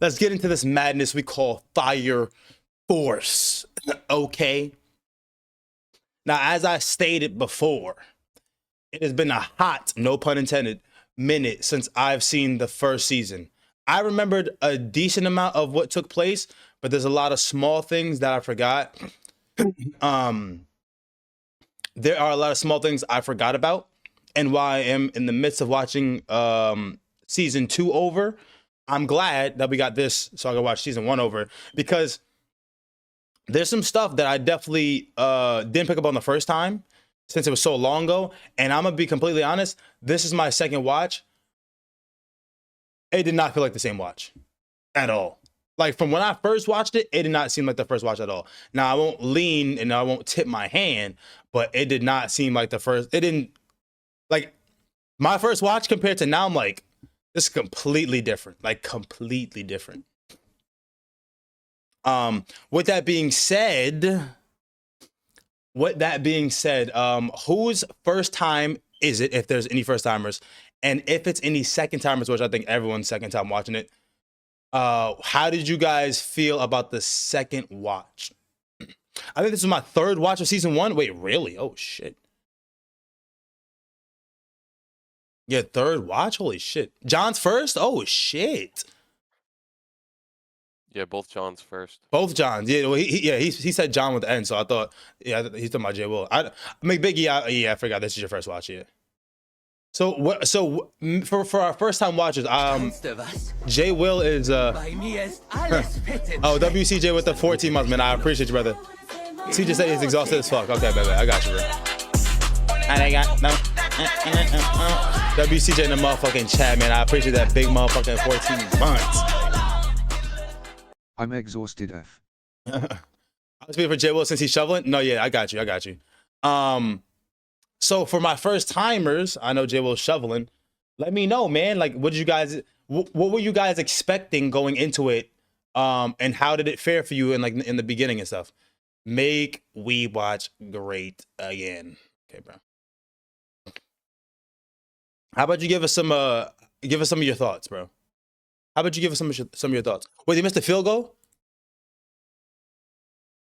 let's get into this madness we call Fire Force. Okay. Now, as I stated before, it has been a hot, no pun intended, minute since I've seen the first season. I remembered a decent amount of what took place, but there's a lot of small things that I forgot. Um, there are a lot of small things I forgot about, and while I am in the midst of watching season 2 over, I'm glad that we got this so I can watch season 1 over, because there's some stuff that I definitely didn't pick up on the first time since it was so long ago. And I'm gonna be completely honest, this is my second watch. It did not feel like the same watch at all. Like, from when I first watched it, it did not seem like the first watch at all. Now, I won't lean and I won't tip my hand, but it did not seem like the first. It didn't, like, my first watch compared to now, I'm like, this is completely different. Like, completely different. With that being said, whose first time is it, if there's any first timers, and if it's any second timers, which I think everyone's second time watching it, how did you guys feel about the second watch? I think this is my third watch of season 1. Wait, really? Oh shit. Yeah, third watch? Holy shit. John's first? Oh shit. Yeah, both Johns first. Both Johns. Yeah, well, he said John with the N, so I thought, yeah, he's talking about J Will. I forgot this is your first watch, yeah. So what? So for our first time watchers, J Will is oh, WCJ with the 14 months, man. I appreciate you, brother. CJ said he's exhausted as fuck. Okay, baby, I got you, bro. And I got no. WCJ in the motherfucking chat, man. I appreciate that big motherfucking 14 months. I'm exhausted, F. I was waiting for J Will since he's shoveling. No, yeah, I got you. So for my first timers, I know J Will's shoveling. Let me know, man. Like, what were you guys expecting going into it? And how did it fare for you in the beginning and stuff? Make WeebWatch great again. Okay, bro. How about you give us some of your thoughts, bro? How about you give us some of your thoughts? Wait, they missed the field goal?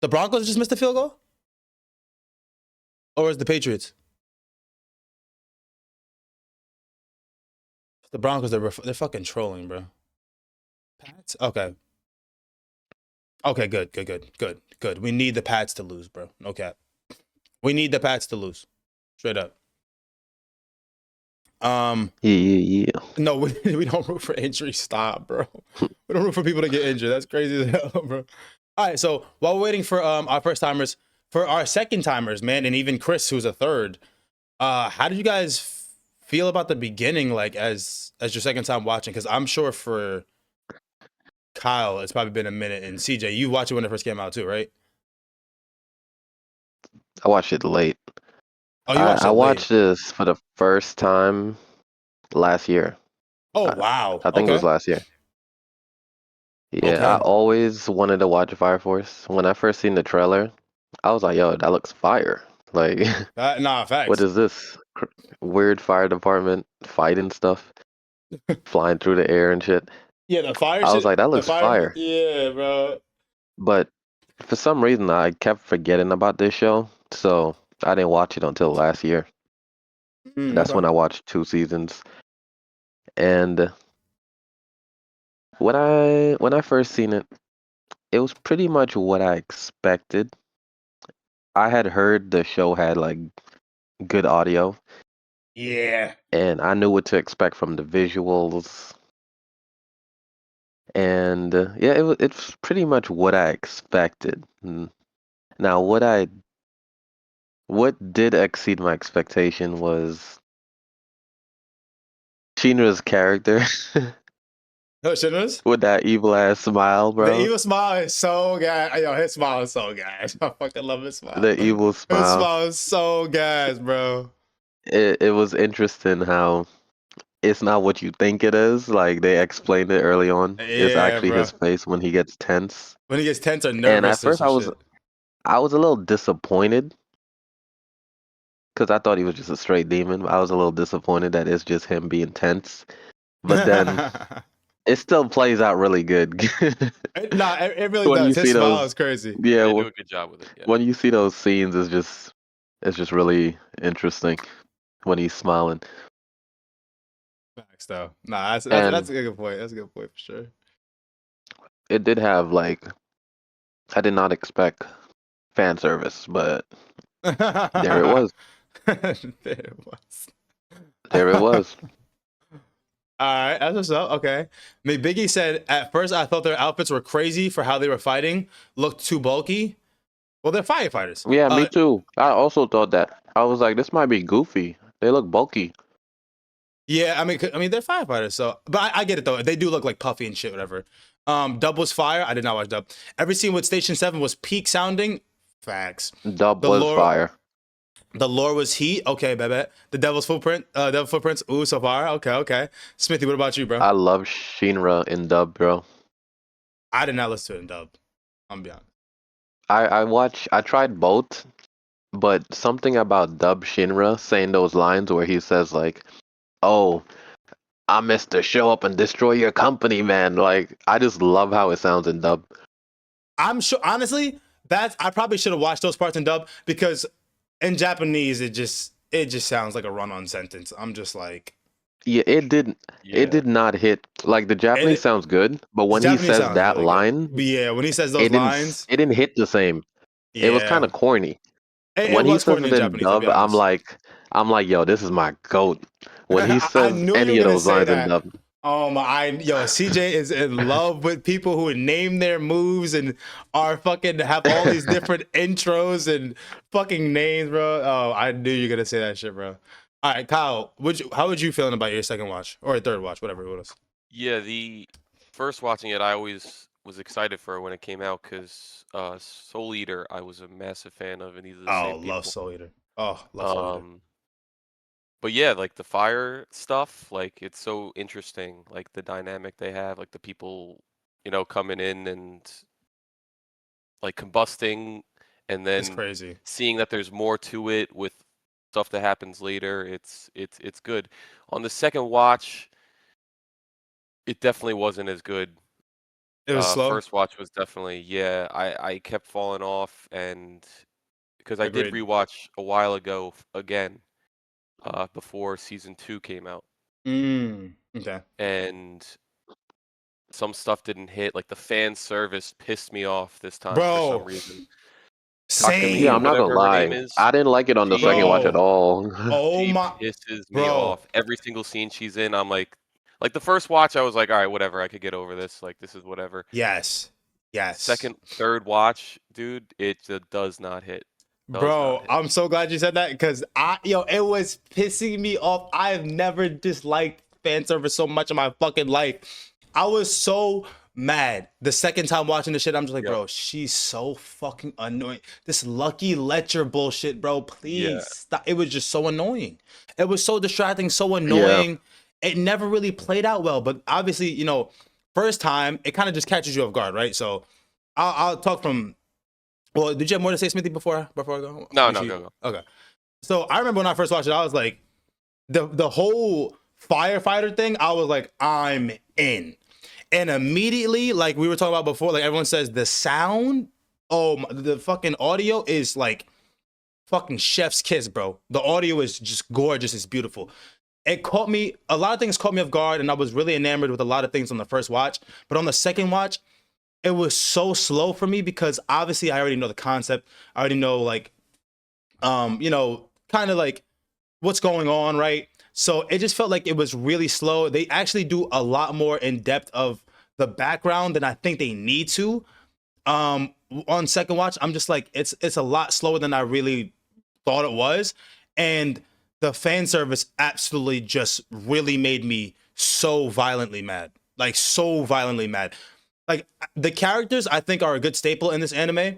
The Broncos just missed the field goal? Or is the Patriots? The Broncos, they're fucking trolling, bro. Pats? Okay. Okay, good. We need the Pats to lose, bro. No cap. We need the Pats to lose. Straight up. Yeah. No, we don't root for injury. Stop, bro. We don't root for people to get injured. That's crazy as hell, bro. All right, so while we're waiting for our first timers, for our second timers, man, and even Chris, who's a third, how did you guys feel about the beginning, like as your second time watching? Because I'm sure for Kyle, it's probably been a minute, and CJ, you watched it when it first came out too, right? I watched it late. Oh, you watched it I late. watched this for the first time last year. Oh, wow. I think it was last year. Yeah, Okay. I always wanted to watch Fire Force. When I first seen the trailer, I was like, yo, that looks fire. Like, Nah, facts. what is this? Weird fire department fighting stuff, flying through the air and shit. Yeah, the fire I shit. was like, that looks fire. Yeah, bro. But for some reason, I kept forgetting about this show, so I didn't watch it until last year. That's when I watched 2 seasons. And when I first seen it, it was pretty much what I expected. I had heard the show had like good audio. Yeah. And I knew what to expect from the visuals. And yeah, it's pretty much what I expected. Now, what did exceed my expectation was Shinra's character. No, Shinra's? With that evil ass smile, bro. The evil smile is so gas. Yo, his smile is so gas. I fucking love his smile. The evil smile. His smile is so gas, bro. It was interesting how it's not what you think it is. Like, they explained it early on. It's actually his face when he gets tense. When he gets tense or nervous. And at first I was a little disappointed because I thought he was just a straight demon. I was a little disappointed that it's just him being tense. But then it still plays out really good. Nah, it really When you does. His see smile those, is crazy. yeah, They do a good job with it. Yeah. when you see those scenes, it's just really interesting when he's smiling. Facts though. Nah, that's And a good point. That's a good point for sure. it did have like, I did not expect fan service, but there it was. There it was. There it was. All right, that's what's up. Okay. I mean, Biggie said, at first I thought their outfits were crazy for how they were fighting, looked too bulky. Well, they're firefighters. Yeah, me too. I also thought that. I was like, this might be goofy. They look bulky. Yeah, I mean, they're firefighters. So, but I get it though. They do look like puffy and shit, whatever. Dub was fire. I did not watch Dub. Every scene with Station 7 was peak sounding. Facts. Dub The was lore, fire. the lore was heat. Okay, baby. The Devil's Footprint. Devil Footprints. Ooh, so far. Okay, okay. Smithy, what about you, bro? I love Shinra in dub, bro. I did not listen to it in Dub. I'm be honest. I tried both, but something about dub Shinra saying those lines where he says like, "Oh, I missed to show up and destroy your company, man." Like, I just love how it sounds in dub. I'm sure, honestly, I probably should have watched those parts in Dub because in Japanese it just sounds like a run-on sentence. I'm just like, Yeah, Yeah. it did not hit. Like the Japanese it, sounds good, but when he Japanese says sounds that really good. line, But yeah, when he says those lines, it didn't hit the same. It was kind yeah, of corny. it When he was says corny it in in Japanese. I'll be dub, honest. I'm like, yo, this is my goat. When he I says knew you any were of gonna those say lines in that. dub, CJ is in love with people who name their moves and are fucking have all these different intros and fucking names, bro. Oh, I knew you were gonna say that shit, bro. All right, Kyle, how would you feeling about your second watch or third watch, whatever it was? Yeah, the first watching it, I always was excited for when it came out because Soul Eater, I was a massive fan of, and these are the Oh, same love people. Soul Eater. Oh, love Soul Eater. But yeah, like the fire stuff, like it's so interesting, like the dynamic they have, like the people, coming in and like combusting, and It's then crazy. seeing that there's more to it with stuff that happens later. It's good. On the second watch, it definitely wasn't as good. It was slow. First watch was definitely, yeah, I kept falling off, and because I did Agreed. rewatch a while ago again, before season 2 came out, Okay. and some stuff didn't hit. Like the fan service pissed me off this time for some Bro, reason. yeah, Takumi, I'm same, not gonna whatever her name lie, is, I didn't like it on the second watch at bro. all. Oh she my, pisses me bro. off. Every single scene she's in, I'm like the first watch, I was like, all right, whatever, I could get over this. Like this is whatever. Yes, yes. Second, third watch, dude, it just does not hit. Does not Bro, hit. I'm so glad you said that because it was pissing me off. I have never disliked fan service so much in my fucking life. I was so mad the second time watching this shit. I'm just like, Yep. bro, she's so fucking annoying. This Lucky Letcher bullshit, bro. Please Yeah. stop. It was just so annoying. It was so distracting, so annoying. It never really played out well. But obviously, first time it kind of just catches you off guard, right? So I'll talk from. Well, did you have more to say, Smithy, before I go? No, go. Okay. So I remember when I first watched it, I was like, the whole firefighter thing, I was like, I'm in. And immediately, like we were talking about before, like everyone says the sound, the fucking audio is like fucking chef's kiss, bro. The audio is just gorgeous. It's beautiful. It caught me, a lot of things caught me off guard, and I was really enamored with a lot of things on the first watch. But on the second watch, it was so slow for me because obviously I already know the concept. I already know like, kind of like what's going on, right? So it just felt like it was really slow. They actually do a lot more in depth of the background than I think they need to. On second watch, I'm just like, it's a lot slower than I really thought it was. And the fan service absolutely just really made me so violently mad. Like so violently mad. Like the characters I think are a good staple in this anime,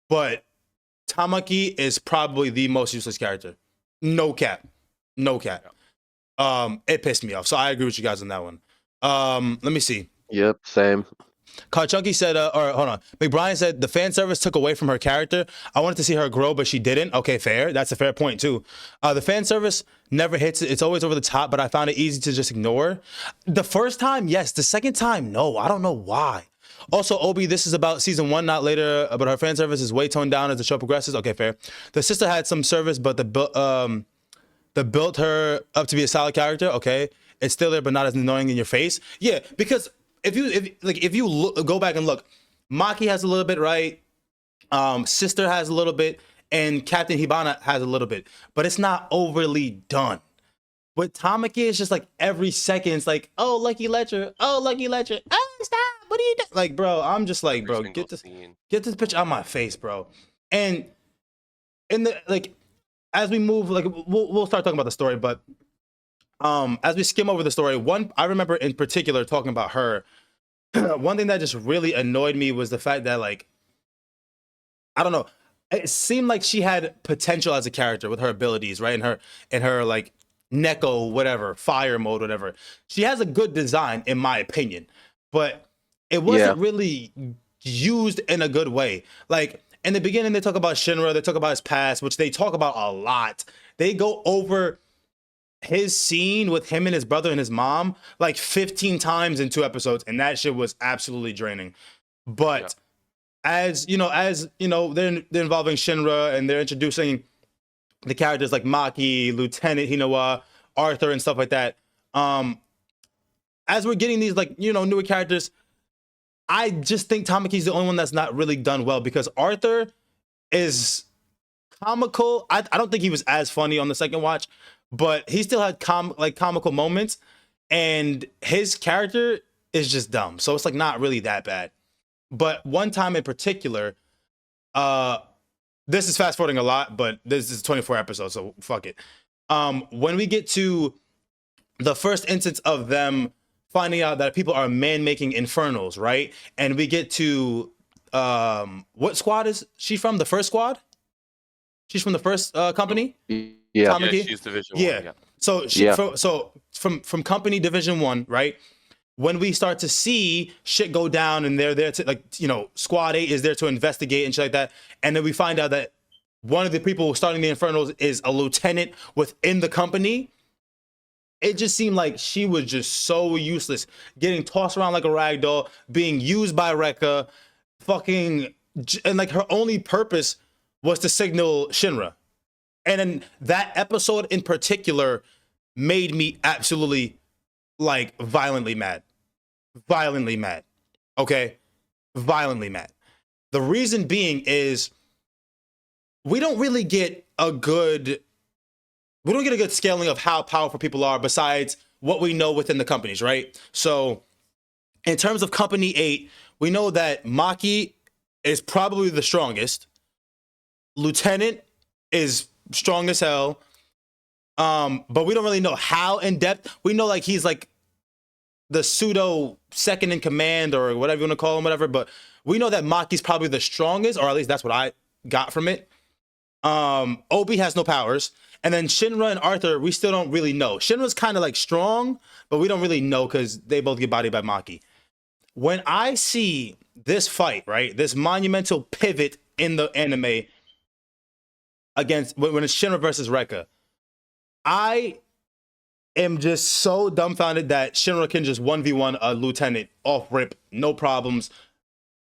but Tamaki is probably the most useless character. No cap. No cap. It pissed me off. So I agree with you guys on that one. Let me see. Yep, same. Chunky said, or hold on. McBrien said the fan service took away from her character. I wanted to see her grow, but she didn't. Okay, fair. That's a fair point too. The fan service never hits it. It's always over the top, but I found it easy to just ignore. The first time, yes. The second time, no. I don't know why. Also, Obi, this is about season 1, not later, but her fan service is way toned down as the show progresses. Okay, fair. The sister had some service, but the built her up to be a solid character. Okay, it's still there, but not as annoying in your face. Yeah, because if you go back and look, Maki has a little bit, right? Sister has a little bit, and Captain Hibana has a little bit, but it's not overly done. With Tamaki, it's just like every second, it's like, oh, Lucky Ledger, oh, stop, what are you doing? Like, bro, I'm just like, bro, get this bitch out of my face, bro. And in the as we move, we'll start talking about the story, but as we skim over the story, I remember in particular talking about her. One thing that just really annoyed me was the fact that, like, I don't know, it seemed like she had potential as a character with her abilities, right? And her like Neko, whatever, fire mode, whatever. She has a good design, in my opinion, but it wasn't really used in a good way. Like, in the beginning, they talk about Shinra, they talk about his past, which they talk about a lot. They go over his scene with him and his brother and his mom like 15 times in 2 episodes, and that shit was absolutely draining. But as you know, they're involving Shinra and they're introducing the characters like Maki, Lieutenant Hinawa, Arthur, and stuff like that. As we're getting these newer characters, I just think Tamaki's the only one that's not really done well, because Arthur is comical. I don't think he was as funny on the second watch, but he still had comical moments, and his character is just dumb. So it's like not really that bad. But one time in particular, this is fast forwarding a lot, but this is 24 episodes, so fuck it. When we get to the first instance of them finding out that people are man-making infernals, right? And we get to what squad is she from? The first squad? She's from the first company? Yeah. Yeah, she's Division 1. Yeah. So from company Division 1, right? When we start to see shit go down and they're there to, Squad 8 is there to investigate and shit like that. And then we find out that one of the people starting the Infernals is a lieutenant within the company. It just seemed like she was just so useless, getting tossed around like a rag doll, being used by Rekka, and like her only purpose was to signal Shinra. And then that episode in particular made me absolutely violently mad. Okay? Violently mad. The reason being is we don't get a good scaling of how powerful people are besides what we know within the companies, right? So in terms of Company 8, we know that Maki is probably the strongest. Lieutenant is strong as hell. But we don't really know how in depth. We know he's the pseudo second in command or whatever you want to call him, whatever. But we know that Maki's probably the strongest, or at least that's what I got from it. Obi has no powers. And then Shinra and Arthur, we still don't really know. Shinra's kind of strong, but we don't really know because they both get bodied by Maki. When I see this fight, right, this monumental pivot in the anime when it's Shinra versus Rekka, I am just so dumbfounded that Shinra can just 1v1 a lieutenant off rip, no problems.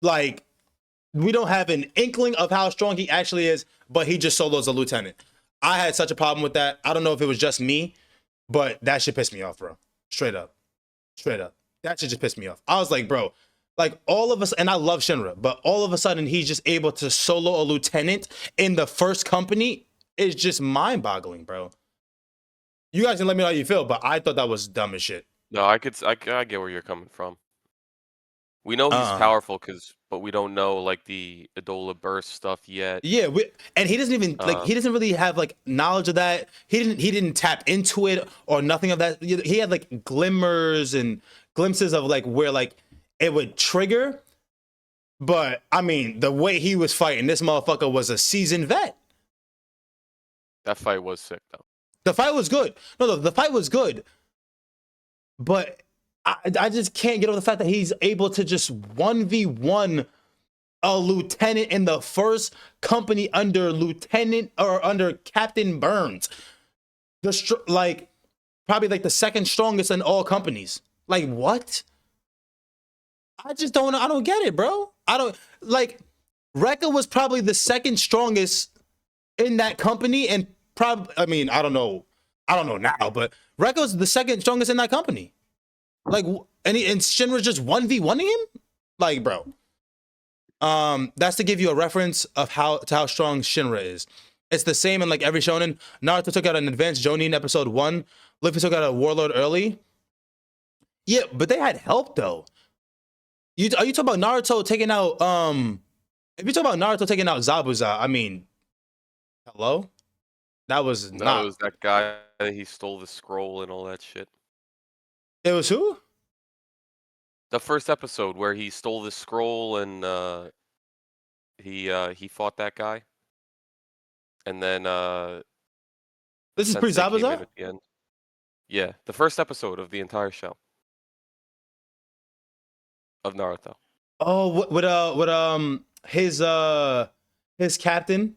We don't have an inkling of how strong he actually is, but he just solos a lieutenant. I had such a problem with that. I don't know if it was just me, but that shit pissed me off, bro. Straight up. That shit just pissed me off. I was like, bro, all of us, and I love Shinra, but all of a sudden he's just able to solo a lieutenant in the first company is just mind-boggling, bro. You guys can let me know how you feel, but I thought that was dumb as shit. No, I get where you're coming from. We know he's powerful, but we don't know the Adola burst stuff yet. Yeah, and he doesn't even he doesn't really have knowledge of that. He didn't tap into it or nothing of that. He had glimmers and glimpses of where it would trigger. But I mean, the way he was fighting, this motherfucker was a seasoned vet. That fight was sick though. The fight was good. No, the fight was good. But I just can't get over the fact that he's able to just 1v1 a lieutenant in the first company under lieutenant or under Captain Burns. Like probably like the second strongest in all companies. Like what? I don't get it, bro. I don't like Rekka was probably the second strongest in that company and probably I mean, I don't know now, but Rekka was the second strongest in that company. Like and Shinra's just 1v1ing him? Like, bro. That's to give you a reference of how strong Shinra is. It's the same in like every shonen. Naruto took out an advanced Jonin in episode 1. Luffy took out a warlord early. Yeah, but they had help though. Are you talking about Naruto taking out if you talk about Naruto taking out Zabuza, I mean, hello? That was No, not it was that guy. He stole the scroll and all that shit. It was who? The first episode where he stole the scroll and he fought that guy, and then This is Sensei came in pre-Zabuza? at the end. Yeah, the first episode of the entire show of Naruto. Oh, his captain,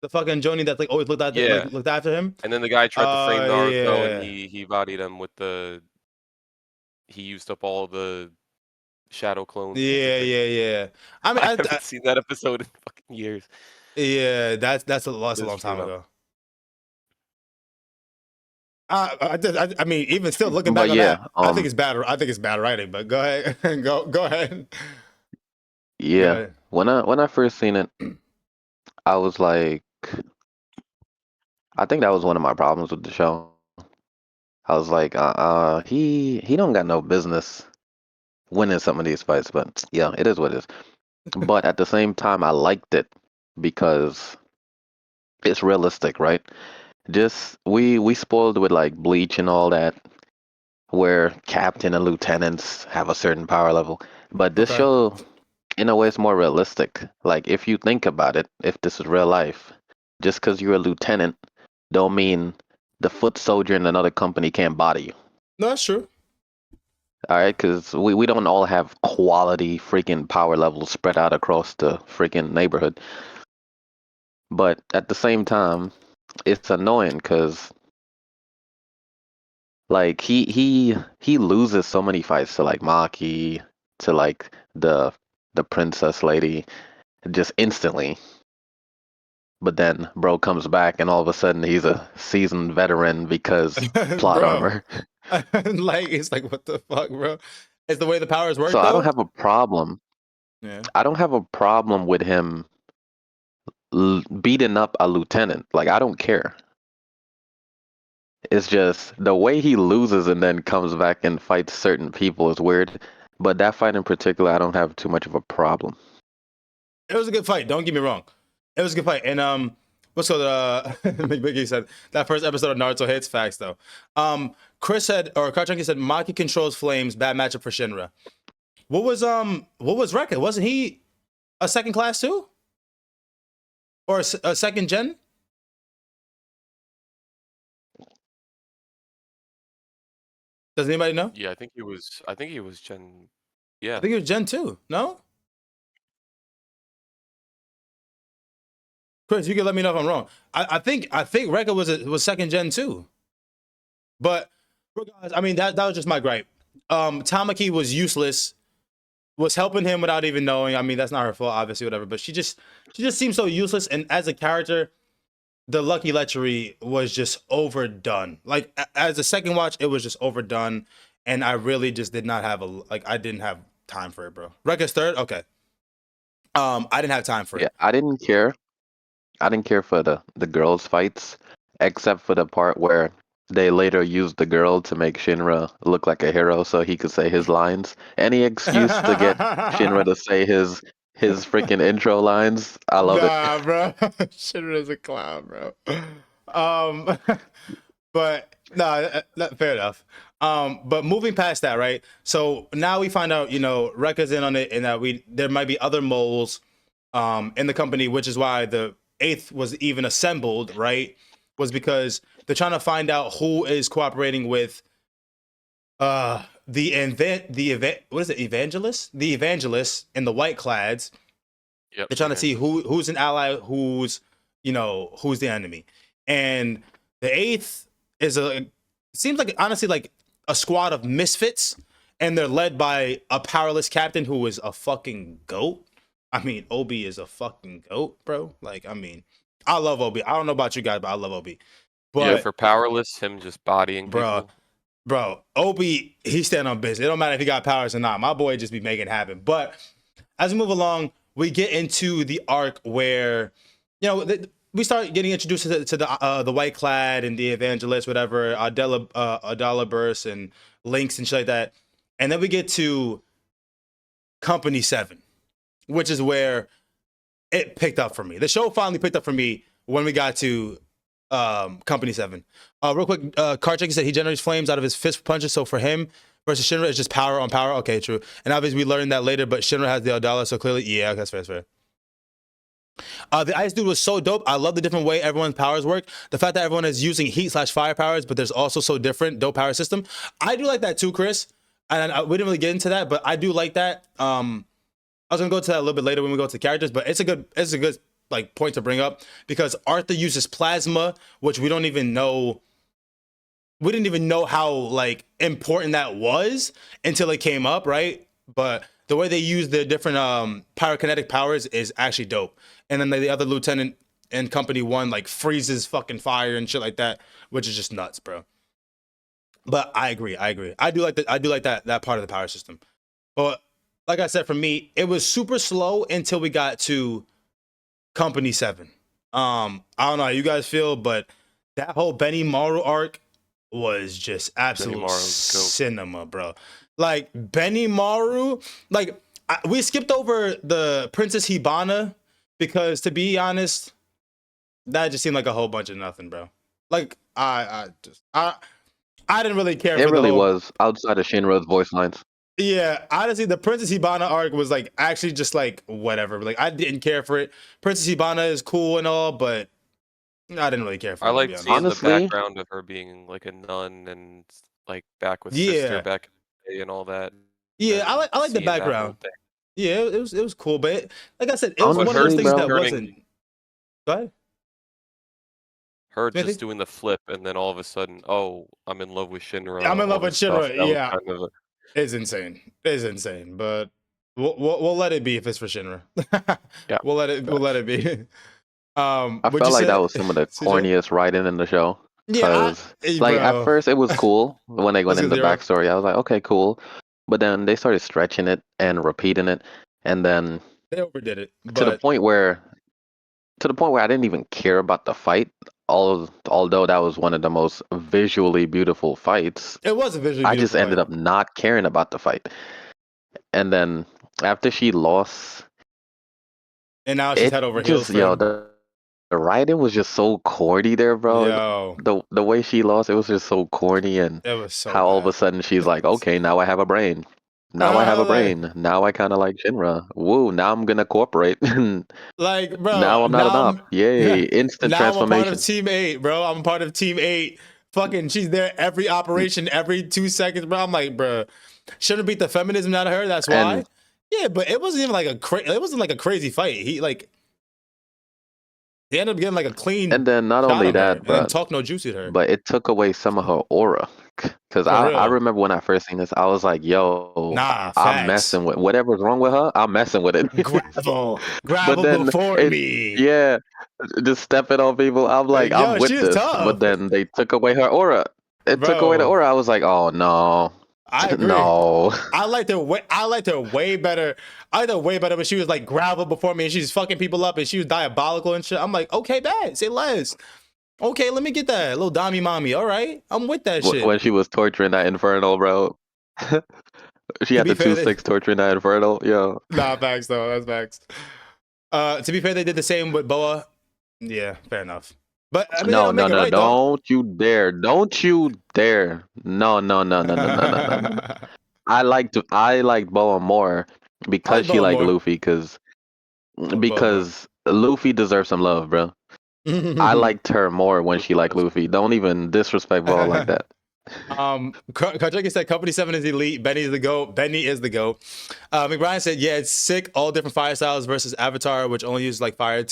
the fucking Jonin that like always Yeah, looked after him. and then the guy tried to frame Naruto, and Yeah. he bodied him with the. He used up all the shadow clones. And everything. Yeah. I mean, I haven't seen that episode in fucking years. yeah, that's a long It's time true, ago. I mean, even still looking back But on yeah, that, I think it's bad. I think it's bad writing. But go ahead, go ahead. yeah. ahead. When I first seen it, I was like, I think that was one of my problems with the show. I was like, he don't got no business winning some of these fights, but yeah, it is what it is. But at the same time, I liked it because it's realistic, right? Just we spoiled with like Bleach and all that, where captain and lieutenants have a certain power level. But this Okay. show, in a way, is more realistic. Like if you think about it, if this is real life, just because you're a lieutenant, don't mean the foot soldier in another company can't body you. No, that's true. All right, because we don't all have quality freaking power levels spread out across the freaking neighborhood. But at the same time, it's annoying because like he loses so many fights to like Maki, to like the princess lady, just instantly. But then bro comes back and all of a sudden he's a seasoned veteran because plot Bro. armor. Like it's like what the fuck, bro? It's the way the powers work So I don't though. have a problem. Yeah. I don't have a problem with him beating up a lieutenant. Like I don't care. It's just the way he loses and then comes back and fights certain people is weird. But that fight in particular, I don't have too much of a problem. It was a good fight. Don't get me wrong. It was a good fight. And what's called Biggie said that first episode of Naruto hits facts though. Chris said or Karchunky said Maki controls flames. Bad matchup for Shinra. What was Rekka? Wasn't he a second class too? Or a second gen? Does anybody know? Yeah, I think he was. I think he was Gen. Yeah, I think it was Gen 2. No? Chris, you can let me know if I'm wrong. I think Rekka was second gen too. But regardless, I mean that was just my gripe. Tamaki was useless, was helping him without even knowing. I mean, that's not her fault, obviously, whatever. But she just seems so useless. And as a character, the Lucky Lechery was just overdone. Like as a second watch, it was just overdone. And I really just did not have I didn't have time for it, bro. Rekka's third? Okay. I didn't have time for it. Yeah, I didn't care. I didn't care for the girls' fights, except for the part where they later used the girl to make Shinra look like a hero so he could say his lines. Any excuse to get Shinra to say his freaking intro lines, I love it. Nah, bro. Shinra's a clown, bro. But no, fair enough. But moving past that, right? So now we find out, Rekka's in on it, and that there might be other moles, in the company, which is why the 8th was even assembled, right? Was because they're trying to find out who is cooperating with, what is it? Evangelists? The evangelists and the white clads. Yep. They're trying to see Evangelist. who's an ally, who's who's the enemy. And the eighth is seems like honestly like a squad of misfits, and they're led by a powerless captain who is a fucking goat. I mean, Obi is a fucking goat, bro. Like, I mean, I love Obi. I don't know about you guys, but I love Obi. Yeah, But for powerless, him just bodying bro, people. bro, Obi, he's standing on business. It don't matter if he got powers or not. My boy just be making it happen. But as we move along, we get into the arc where, we start getting introduced to the white clad and the evangelist, whatever, Adela Burst and Lynx and shit like that. And then we get to Company 7, which is where it picked up for me. The show finally picked up for me when we got to Company 7. Real quick, Karchak said he generates flames out of his fist punches, so for him versus Shinra, it's just power on power. Okay, true. And obviously we learned that later, but Shinra has the Adala, so clearly, yeah, that's fair, that's fair. The ice dude was so dope. I love the different way everyone's powers work. The fact that everyone is using heat/fire powers, but there's also so different dope power system. I do like that too, Chris. And we didn't really get into that, but I do like that. I was gonna go to that a little bit later when we go to the characters, but it's a good like point to bring up because Arthur uses plasma, which we don't even know. We didn't even know how like important that was until it came up, right? But the way they use the different pyrokinetic powers is actually dope. And then the other lieutenant in Company 1 like freezes fucking fire and shit like that, which is just nuts, bro. But I agree. I do like that part of the power system. But like I said, for me, it was super slow until we got to Company 7. I don't know how you guys feel, but that whole Benny Maru arc was just absolute cinema, bro. Like Benny Maru, like we skipped over the Princess Hibana because to be honest, that just seemed like a whole bunch of nothing, bro. Like I didn't really care. It for really the whole, was outside of Shinra's voice lines. Yeah, honestly, the Princess Hibana arc was like actually just like whatever. Like I didn't care for it. Princess Hibana is cool and all, but I didn't really care for I it, to be liked honest. seeing the Honestly, background of her being like a nun and like back with sister Yeah, back in the day and all that. yeah, And I like the seeing that whole background. thing. Yeah, it was cool, but like I said, it was But one of those her honestly, things just that bro, wasn't. Go ahead, her Smithy. just doing the flip and then all of a sudden, oh, I'm in love with I'm Shinra, in all love with this stuff. Shinra. That was Yeah, kind of it's insane. It's insane, but we'll let it be if it's for Shinra. yeah. We'll let it be. I Would you felt like that say, was some of the CJ? corniest writing in the show. Yeah, Cause hey, like at bro. first it was cool when they went Let's in get the 0. backstory. I was like, okay, cool. But then they started stretching it and repeating it, and then They overdid it, to the but point where I didn't even care about the fight. Although that was one of the most visually beautiful fights, it was a visually I just beautiful ended fight. up not caring about the fight. And then after she lost, And now she's it head over heels just for him. the writing was just so corny there, bro. Yo, The way she lost, it was just so corny, and it was so how all of a bad. sudden she's like, okay, now I have a brain. Now I have a like, brain. Now I kind of like Shinra. Woo, now I'm gonna cooperate. bro, Now I'm not an op. Yay, instant now I'm a part of transformation. Team 8, bro. I'm a part of Team 8. Fucking, she's there every operation, every 2 seconds, bro. I'm like, bro, shouldn't beat the feminism out of her. That's why. And Yeah, but it wasn't even like it wasn't like a crazy fight. He ended up getting like a clean then not shot only on her that, and then but talk no juicy to her. it took away some of her aura. Cause For I real. remember when I first seen this, I was like, yo, Nah, I'm facts. messing with whatever's wrong with her. I'm messing with it. Gravel. But Gravel then before it, me. yeah, just stepping on people. I'm like, I'm Yo, she with is this. But tough. then they took away her aura. It took away the Bro, aura. I was like, oh no, I agree. no. I liked her way better. I liked her way better, but she was like gravel before me and she's fucking people up and she was diabolical and shit. I'm like, okay, bad. Say less. Okay, let me get that. Little Dommy Mommy. All right. I'm with that shit. When she was torturing that Infernal, bro. She To had be the fair, 2-6 torturing that Infernal. Yo. nah, facts though. That's facts. To be fair, they did the same with Boa. Yeah, fair enough. But I mean, they No, don't make no, it no. right though. Don't you dare. Don't you dare. No, no, no, no, no, no, no, no, no. I liked Boa more I because like she Boa liked more. Luffy Fuck Boba. because Luffy deserves some love, bro. I liked her more when she liked Luffy. Don't even disrespect Boa like that. Karchunky said Company 7 is elite. Benny is the GOAT. Benny is the GOAT. McBrien said, yeah, it's sick. All different fire styles versus Avatar, which only uses like fire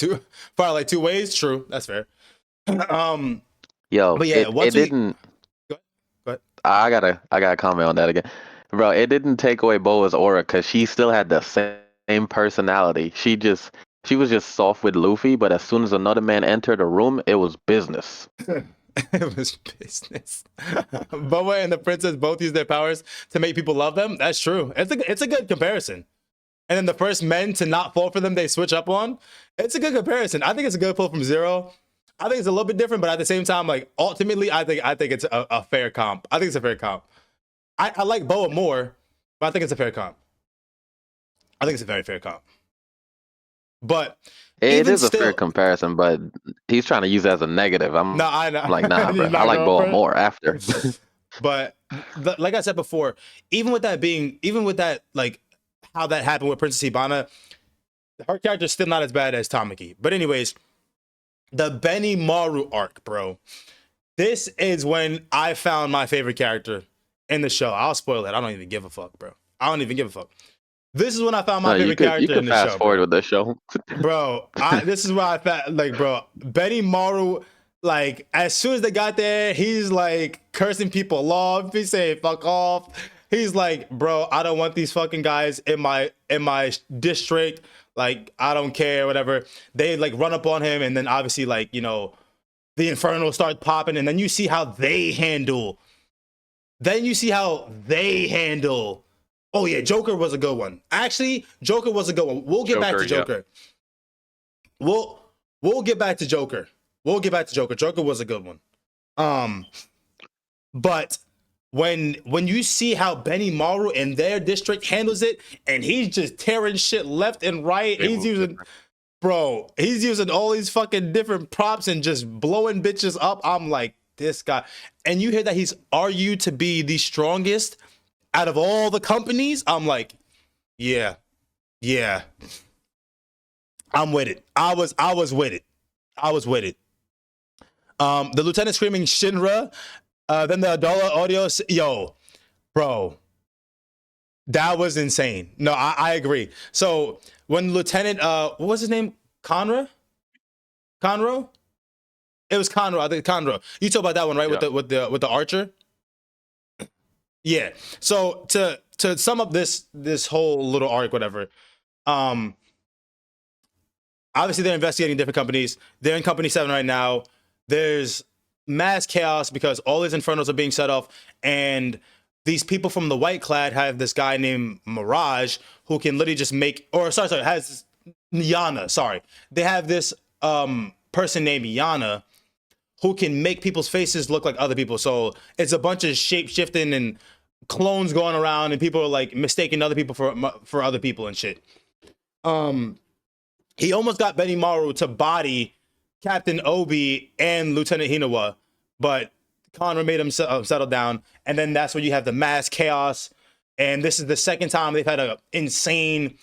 like two ways. True. That's fair. Yo, But yeah, it didn't. Go ahead. I gotta comment on that again, bro. It didn't take away Boa's aura because she still had the same personality. She was just soft with Luffy, but as soon as another man entered the room, it was business. It was business. Boa and the princess both use their powers to make people love them. That's true. It's a good comparison. And then the first men to not fall for them, they switch up on. It's a good comparison. I think it's a good pull from Zero. I think it's a little bit different, but at the same time, like ultimately, I think it's a fair comp. I think it's a fair comp. I like Boa more, but I think it's a fair comp. I think it's a very fair comp. But It is a fair comparison, but he's trying to use it as a negative. I'm I know. like, nah, bro. I like Boa more after. But like I said before, even with that, like how that happened with Princess Hibana, her character's still not as bad as Tamaki. But anyways, the Benny Maru arc, bro. This is when I found my favorite character in the show. I'll spoil it. I don't even give a fuck, bro. I don't even give a fuck. This is when I found my favorite character in the show. Fast forward with this show, bro. This is where I found, like, bro, Benny Maru. Like, as soon as they got there, he's like cursing people off. He's saying "fuck off." He's like, bro, I don't want these fucking guys in my district. Like, I don't care, whatever. They like run up on him, and then obviously, like, you know, the Inferno starts popping, and then you see how they handle. Oh yeah, Joker was a good one. Actually, Joker was a good one. We'll get back to Joker. Yeah. We'll get back to Joker. Joker was a good one. But when you see how Benny Maru in their district handles it, and he's just tearing shit left and right, he's using all these fucking different props and just blowing bitches up. I'm like, this guy. And you hear that he's argued to be the strongest out of all the companies. I'm like, yeah. I'm with it. I was with it. The lieutenant screaming Shinra, then the Adala audio. Yo, bro, that was insane. No, I agree. So when Lieutenant, what was his name? Conroe? It was Conroe. I think Conroe. You talk about that one, right? Yeah. With the archer. Yeah. So to sum up this whole little arc, whatever. Obviously they're investigating different companies. They're in Company 7 right now. There's mass chaos because all these infernos are being set off, and these people from the White Clad have this guy named Mirage who can literally just make, has Yana. Sorry, they have this person named Yana who can make people's faces look like other people. So it's a bunch of shape shifting and clones going around, and people are like mistaking other people for other people and shit. He almost got Benny Maru to body Captain Obi and Lieutenant Hinawa, but Conroe made him settle down. And then that's when you have the mass chaos. And this is the second time they've had an insane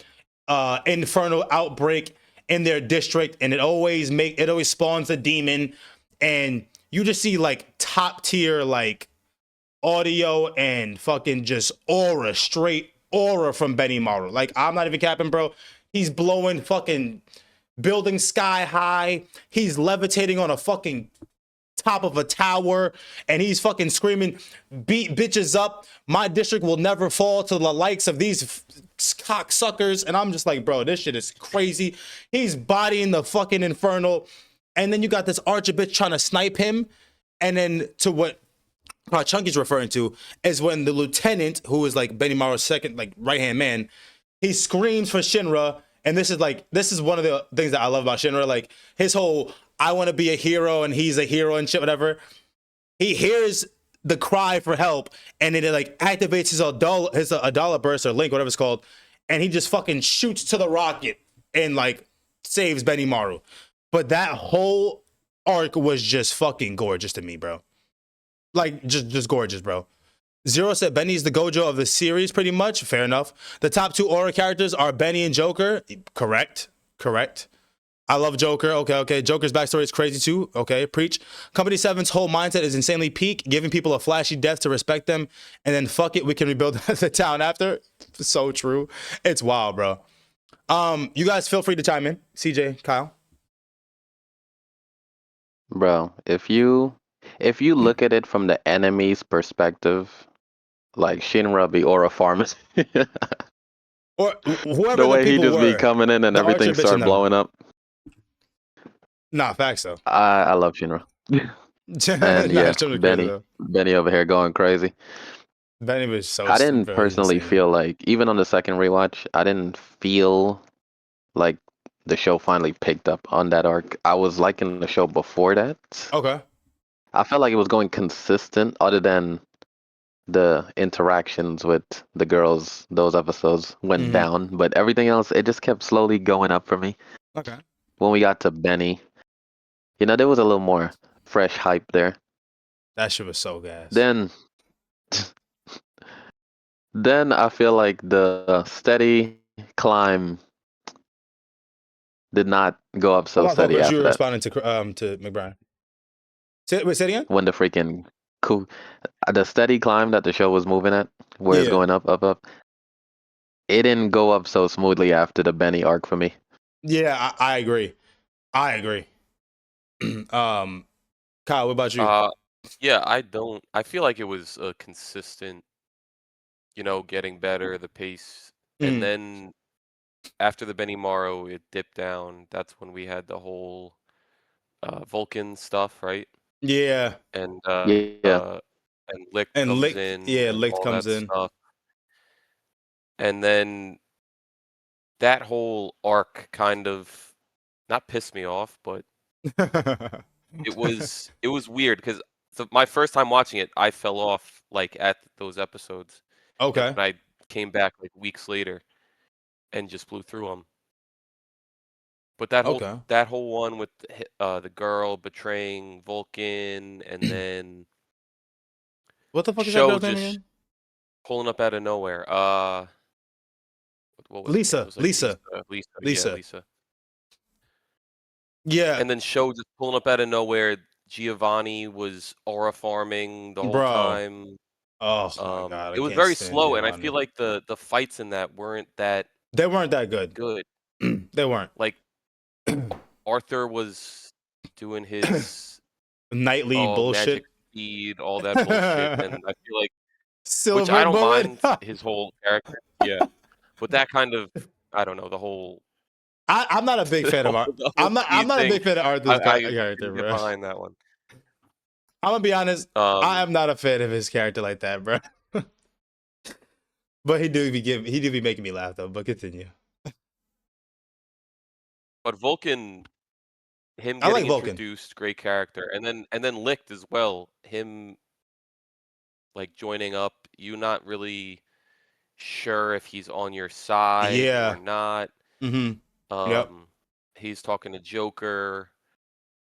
infernal outbreak in their district. And it always spawns a demon. And you just see like top tier, like audio and fucking just straight aura from Benny Maru. Like, I'm not even capping, bro. He's blowing fucking buildings sky high. He's levitating on a fucking top of a tower, and he's fucking screaming, beat bitches up. My district will never fall to the likes of these cocksuckers. And I'm just like, bro, this shit is crazy. He's bodying the fucking infernal. And then you got this archer bitch trying to snipe him. And then to what Chunky's referring to is when the lieutenant, who is like Benny Maru's second, like, right-hand man, he screams for Shinra. And this is one of the things that I love about Shinra. Like, his whole, I want to be a hero and he's a hero and shit, whatever. He hears the cry for help, and then it like activates his Adala burst or link, whatever it's called. And he just fucking shoots to the rocket and like saves Benny Maru. But that whole arc was just fucking gorgeous to me, bro. Like, just gorgeous, bro. Zero said Benny's the Gojo of the series, pretty much. Fair enough. The top two aura characters are Benny and Joker. Correct. I love Joker. Okay. Joker's backstory is crazy too. Okay, preach. Company 7's whole mindset is insanely peak, giving people a flashy death to respect them, and then fuck it, we can rebuild the town after. So true. It's wild, bro. You guys feel free to chime in. CJ, Kyle. Bro, if you look at it from the enemy's perspective, like Shinra be Aura Pharmacy. Or whoever The the way he people just be were. coming in and The Archer everything bitch start in them. blowing up. Nah, facts though. I love Shinra. And Nah, yeah, it's totally crazy though. Benny over here going crazy. Benny was so I didn't very personally insane. feel like, even on the second rewatch, I didn't feel like the show finally picked up on that arc. I was liking the show before that. Okay. I felt like it was going consistent, other than the interactions with the girls. Those episodes went down, but everything else, it just kept slowly going up for me. Okay. When we got to Benny, there was a little more fresh hype there. That shit was so gas. Then I feel like the steady climb did not go up so I'm not steady focused. You after were that. responding to McBride. Say it again? When the freaking the steady climb that the show was moving at, where it's Yeah. going up, up, up, it didn't go up so smoothly after the Benny arc for me. Yeah, I agree. Kyle, what about you? Yeah, I feel like it was a consistent, getting better, the pace. And then after the Benny Morrow, it dipped down. That's when we had the whole Vulcan stuff, right? Yeah. And Yeah. and Lick And comes Licht, in yeah, and Licht all comes that in. stuff. And then that whole arc kind of not pissed me off, but it was weird because my first time watching it, I fell off like at those episodes, Okay. and I came back like weeks later and just blew through them. But Okay. that whole one with the girl betraying Vulcan, and then What the fuck is that show girl's name just again? pulling up out of nowhere. What was her name? It Lisa. was like Lisa. Lisa. Yeah, Lisa. Lisa. Yeah. And then show just pulling up out of nowhere. Giovanni was aura farming the whole Bro. time. Oh my god, I It was can't very stand slow, and I feel Giovanni. like the fights in that weren't that They weren't that good. good. They weren't. Like Arthur was doing his Nightly bullshit. magic speed, all that bullshit, and I feel like, which Silver I don't bullet. mind his whole character, yeah, but that kind of, I don't know, the whole I'm not a big fan of Art. the whole I'm not speed a thing. big fan of Arthur's I character, couldn't get bro. behind that one. I'm gonna be honest. I am not a fan of his character like that, bro. But he do be making me laugh though. But continue. But Vulcan, him I like getting Vulcan. introduced, great character, and then Licht as well. Him like joining up, you not really sure if he's on your side Yeah. or not. Yep. He's talking to Joker.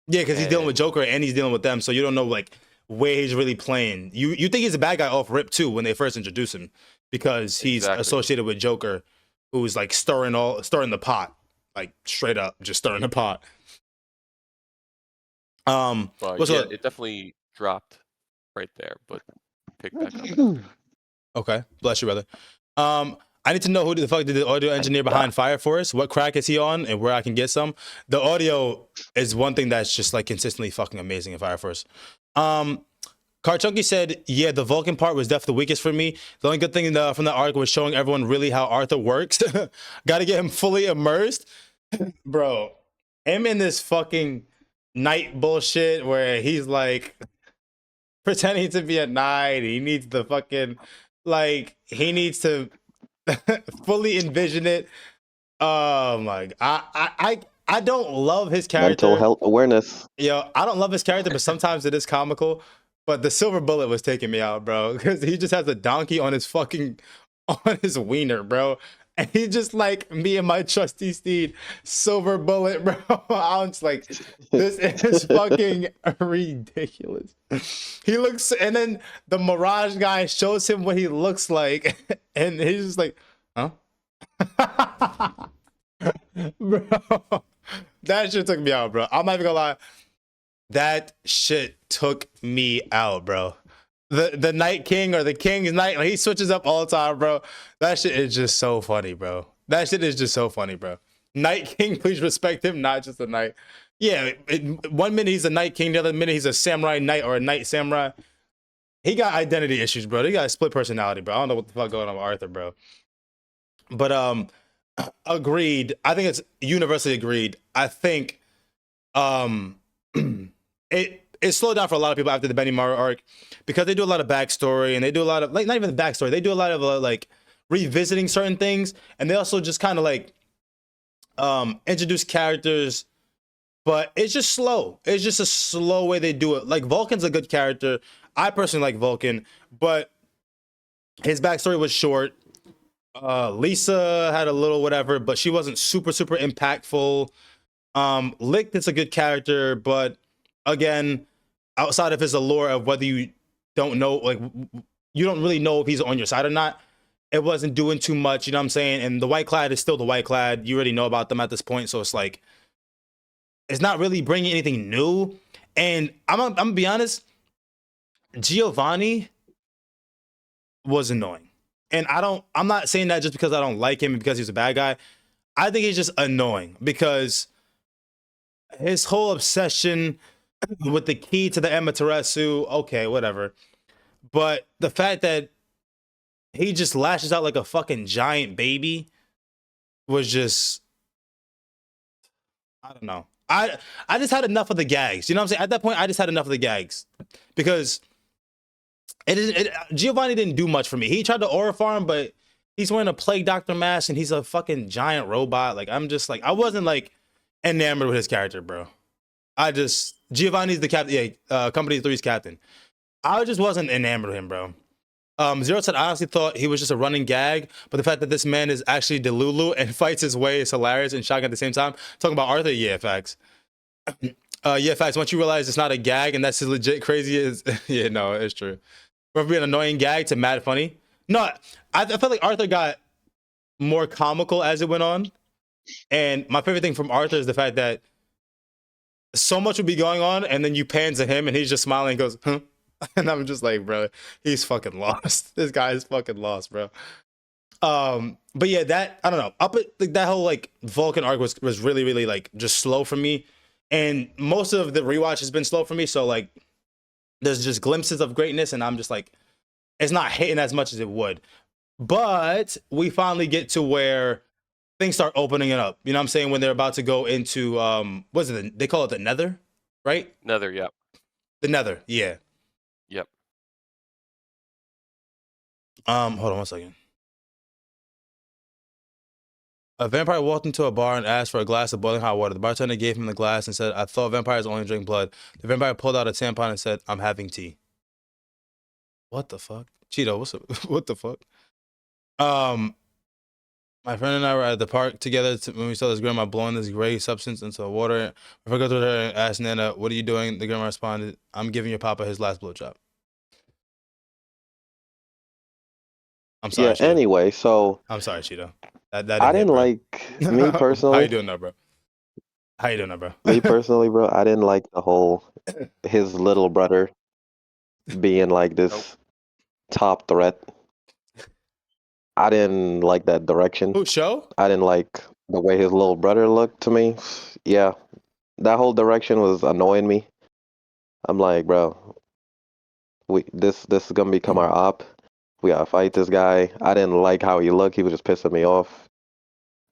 Yeah, because he's dealing with Joker and he's dealing with them, so you don't know like where he's really playing. You think he's a bad guy off rip too when they first introduce him, because he's associated with Joker, who's like stirring the pot, like straight up just stirring the pot. But yeah, it definitely dropped right there, but picked back up. Okay, bless you, brother. I need to know who the fuck did the audio engineer behind Fire Force. What crack is he on, and where I can get some. The audio is one thing that's just like consistently fucking amazing in Fire Force. Carchunky said, yeah, the Vulcan part was definitely the weakest for me. The only good thing from the arc was showing everyone really how Arthur works. Got to get him fully immersed. Bro, him in this fucking night bullshit where he's like pretending to be at night. He needs the fucking, like, he needs to fully envision it. Oh my god. I don't love his character. Mental health awareness. Yo, I don't love his character, but sometimes it is comical. But the silver bullet was taking me out, bro, because he just has a donkey on his wiener, bro. And he's just like, me and my trusty steed, silver bullet, bro. I'm just like, this is fucking ridiculous. He looks, and then the Mirage guy shows him what he looks like, and he's just like, huh? Bro, That shit took me out, bro. I'm not even gonna lie. That shit took me out, bro. The Night King or the King's Night, like, he switches up all the time, bro. That shit is just so funny, bro. That shit is just so funny, bro. Night King, please respect him, not just a knight. Yeah, 1 minute he's a Night King, the other minute he's a samurai knight or a knight samurai. He got identity issues, bro. He got a split personality, bro. I don't know what the fuck going on with Arthur, bro. But agreed. I think it's universally agreed. I think it slowed down for a lot of people after the Benny Maru arc because they do a lot of backstory and they do a lot of, like, not even the backstory. They do a lot of like revisiting certain things, and they also just kind of like introduce characters, but it's just slow. It's just a slow way they do it. Like, Vulcan's a good character. I personally like Vulcan, but his backstory was short. Lisa had a little whatever, but she wasn't super impactful. Licht is a good character, but again, outside of his allure of whether you don't know, like, you don't really know if he's on your side or not, it wasn't doing too much, you know what I'm saying? And the White Clad is still the White Clad. You already know about them at this point, so it's like, it's not really bringing anything new. And I'm gonna be honest, Giovanni was annoying. And I'm not saying that just because I don't like him and because he's a bad guy. I think he's just annoying because his whole obsession with the key to the Amaterasu, okay, whatever. But the fact that he just lashes out like a fucking giant baby was just, I don't know. I just had enough of the gags. You know what I'm saying? At that point, I just had enough of the gags because Giovanni didn't do much for me. He tried to aura farm, but he's wearing a plague doctor mask and he's a fucking giant robot. Like, I'm just like, I wasn't like enamored with his character, bro. Giovanni's the captain, yeah, Company 3's captain. I just wasn't enamored with him, bro. Zero said, I honestly thought he was just a running gag, but the fact that this man is actually Delulu and fights his way is hilarious and shocking at the same time. Talking about Arthur, yeah, facts. Yeah, facts. Once you realize it's not a gag and that's as legit crazy as, yeah, no, it's true. From being an annoying gag to mad funny. No, I felt like Arthur got more comical as it went on. And my favorite thing from Arthur is the fact that so much would be going on, and then you pan to him and he's just smiling and goes, huh? And I'm just like, bro, he's fucking lost. This guy is fucking lost, bro. But yeah, that, I don't know. Like, that whole like Vulcan arc was really like just slow for me. And most of the rewatch has been slow for me. So like there's just glimpses of greatness, and I'm just like, it's not hitting as much as it would. But we finally get to where things start opening it up. You know what I'm saying? When they're about to go into what is it? They call it the Nether, right? Nether, yep. The Nether, yeah. Yep. Hold on one second. A vampire walked into a bar and asked for a glass of boiling hot water. The bartender gave him the glass and said, I thought vampires only drink blood. The vampire pulled out a tampon and said, I'm having tea. What the fuck? Cheeto, what's up? What the fuck? My friend and I were at the park together when we saw this grandma blowing this gray substance into the water. I forgot to her and asked Nana, what are you doing? The grandma responded, I'm giving your papa his last blowjob. I'm sorry, Yeah. Cheeto. Anyway, so I'm sorry, Cheeto. That I hit, didn't bro. like me How personally. you doing now, bro? How you doing now, bro? Me personally, bro. I didn't like the whole his little brother being like this Nope. top threat. I didn't like that direction. Who, show? I didn't like the way his little brother looked to me. Yeah, that whole direction was annoying me. I'm like, bro, this is gonna become our op. We gotta fight this guy. I didn't like how he looked. He was just pissing me off.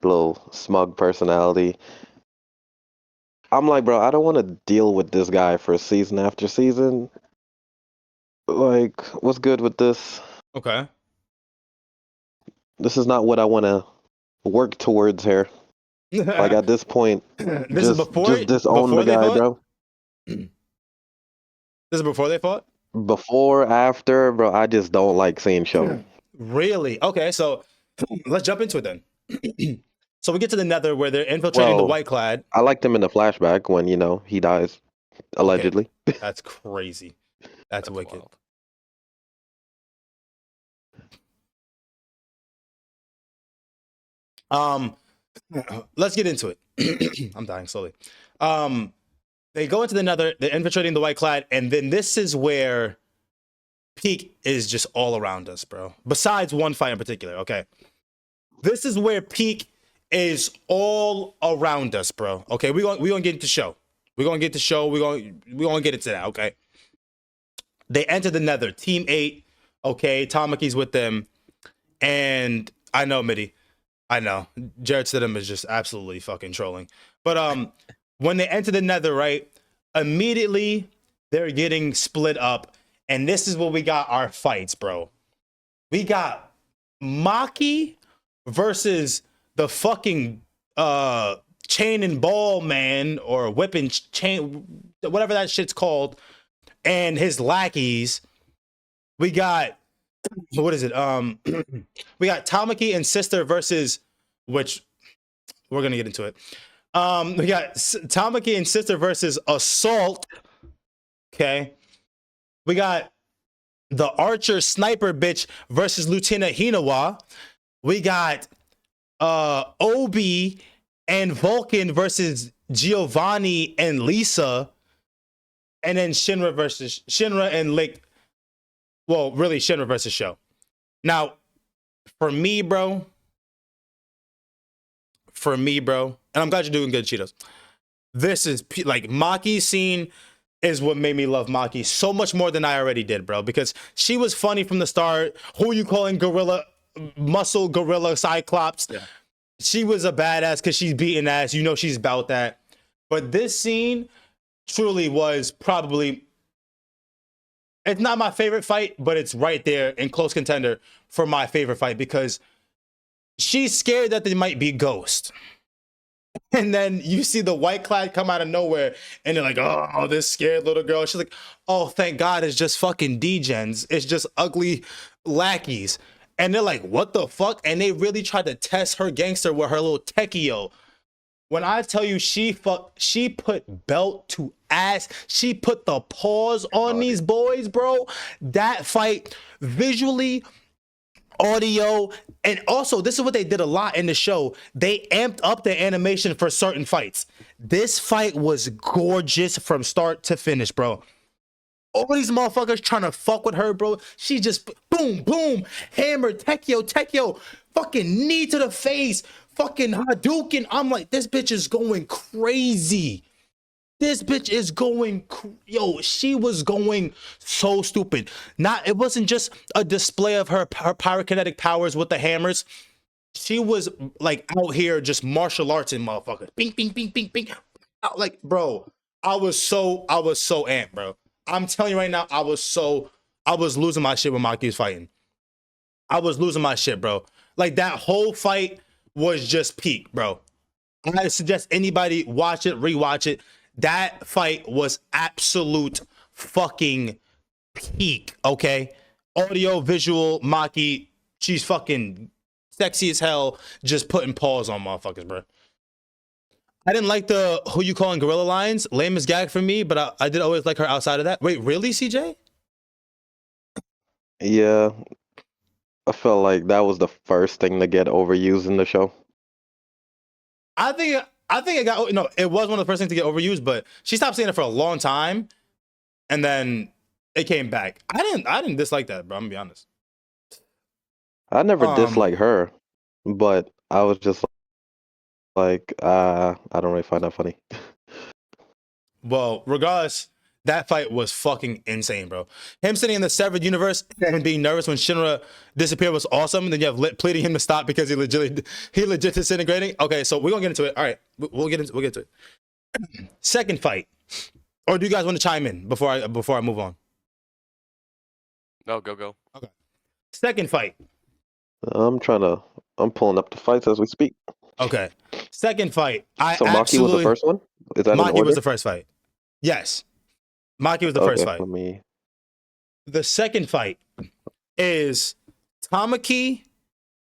Little smug personality. I'm like, bro, I don't want to deal with this guy for season after season. Like, what's good with this? Okay. This is not what I want to work towards here. Like, at this point, This is just disown the they guy, fought? bro. This is before they fought? Before, after, bro, I just don't like seeing show. Really? Okay, so let's jump into it then. So we get to the Nether where they're infiltrating the Well, White Clad. I liked him in the flashback when, he dies, allegedly. That's crazy. That's wicked. Wild. let's get into it. I'm dying slowly. They go into the Nether, they're infiltrating the White Clad, and then this is where peak is just all around us, bro. Besides one fight in particular, okay? This is where peak is all around us, bro. Okay, we gonna get into show. We're gonna get to show. We're gonna get into that, okay? They enter the Nether, Team 8, okay? Tamaki's with them, and I know, Mitty. I know. Jared Stidham is just absolutely fucking trolling. But when they enter the Nether, right, immediately they're getting split up. And this is where we got our fights, bro. We got Maki versus the fucking chain and ball man, or whipping chain, whatever that shit's called, and his lackeys. We got, what is it? We got Tamaki and Sister versus, which we're gonna get into it. We got Tamaki and Sister versus Assault. Okay. We got the Archer Sniper bitch versus Lieutenant Hinawa. We got Obi and Vulcan versus Giovanni and Lisa. And then Shinra and Lick. Well, really Shinra versus Show. Now, for me, bro, and I'm glad you're doing good, Cheetos. This is like Maki's scene is what made me love Maki so much more than I already did, bro, because she was funny from the start. Who you calling gorilla, muscle gorilla Cyclops? Yeah. She was a badass because she's beating ass. You know she's about that. But this scene truly was probably, it's not my favorite fight, but it's right there in close contender for my favorite fight, because she's scared that they might be Ghost. And then you see the White Clad come out of nowhere, and they're like, oh, this scared little girl. She's like, oh, thank God, it's just fucking degens. It's just ugly lackeys. And they're like, what the fuck? And they really tried to test her gangster with her little techio. When I tell you she put belt to ass, she put the paws on these boys, bro. That fight, visually, audio, and also this is what they did a lot in the show. They amped up the animation for certain fights. This fight was gorgeous from start to finish, bro. All these motherfuckers trying to fuck with her, bro. She just boom, boom, hammer, techio, fucking knee to the face, fucking Hadouken. I'm like, this bitch is going crazy. This bitch is going, yo, she was going so stupid. It wasn't just a display of her pyrokinetic powers with the hammers. She was like out here just martial arts and motherfuckers. Bing, bing, bing, bing, bing. Like, bro, I was so amped, bro. I'm telling you right now, I was losing my shit when Maki was fighting. I was losing my shit, bro. Like, that whole fight was just peak, bro. I suggest anybody watch it, rewatch it. That fight was absolute fucking peak, okay? Audio, visual, Maki, she's fucking sexy as hell, just putting paws on motherfuckers, bro. I didn't like the who you calling gorilla lines. Lame as gag for me, but I did always like her outside of that. Wait, really, CJ? Yeah, I felt like that was the first thing to get overused in the show. I think it got, no, it was one of the first things to get overused, but she stopped saying it for a long time, and then it came back. I didn't dislike that, bro. I'm gonna be honest. I never disliked her, but I was just like, I don't really find that funny. Well, regardless, that fight was fucking insane, bro. Him sitting in the severed universe and being nervous when Shinra disappeared was awesome. And then you have Lit pleading him to stop because he legit disintegrating. Okay, so we're gonna get into it. All right, we'll get into it. Second fight, or do you guys want to chime in before I move on? No, go. Okay. Second fight. I'm pulling up the fights as we speak. Okay. Second fight. So Maki was the first one? Is that Maki in order? was the first fight. Yes. Maki was the first fight. The second fight is Tamaki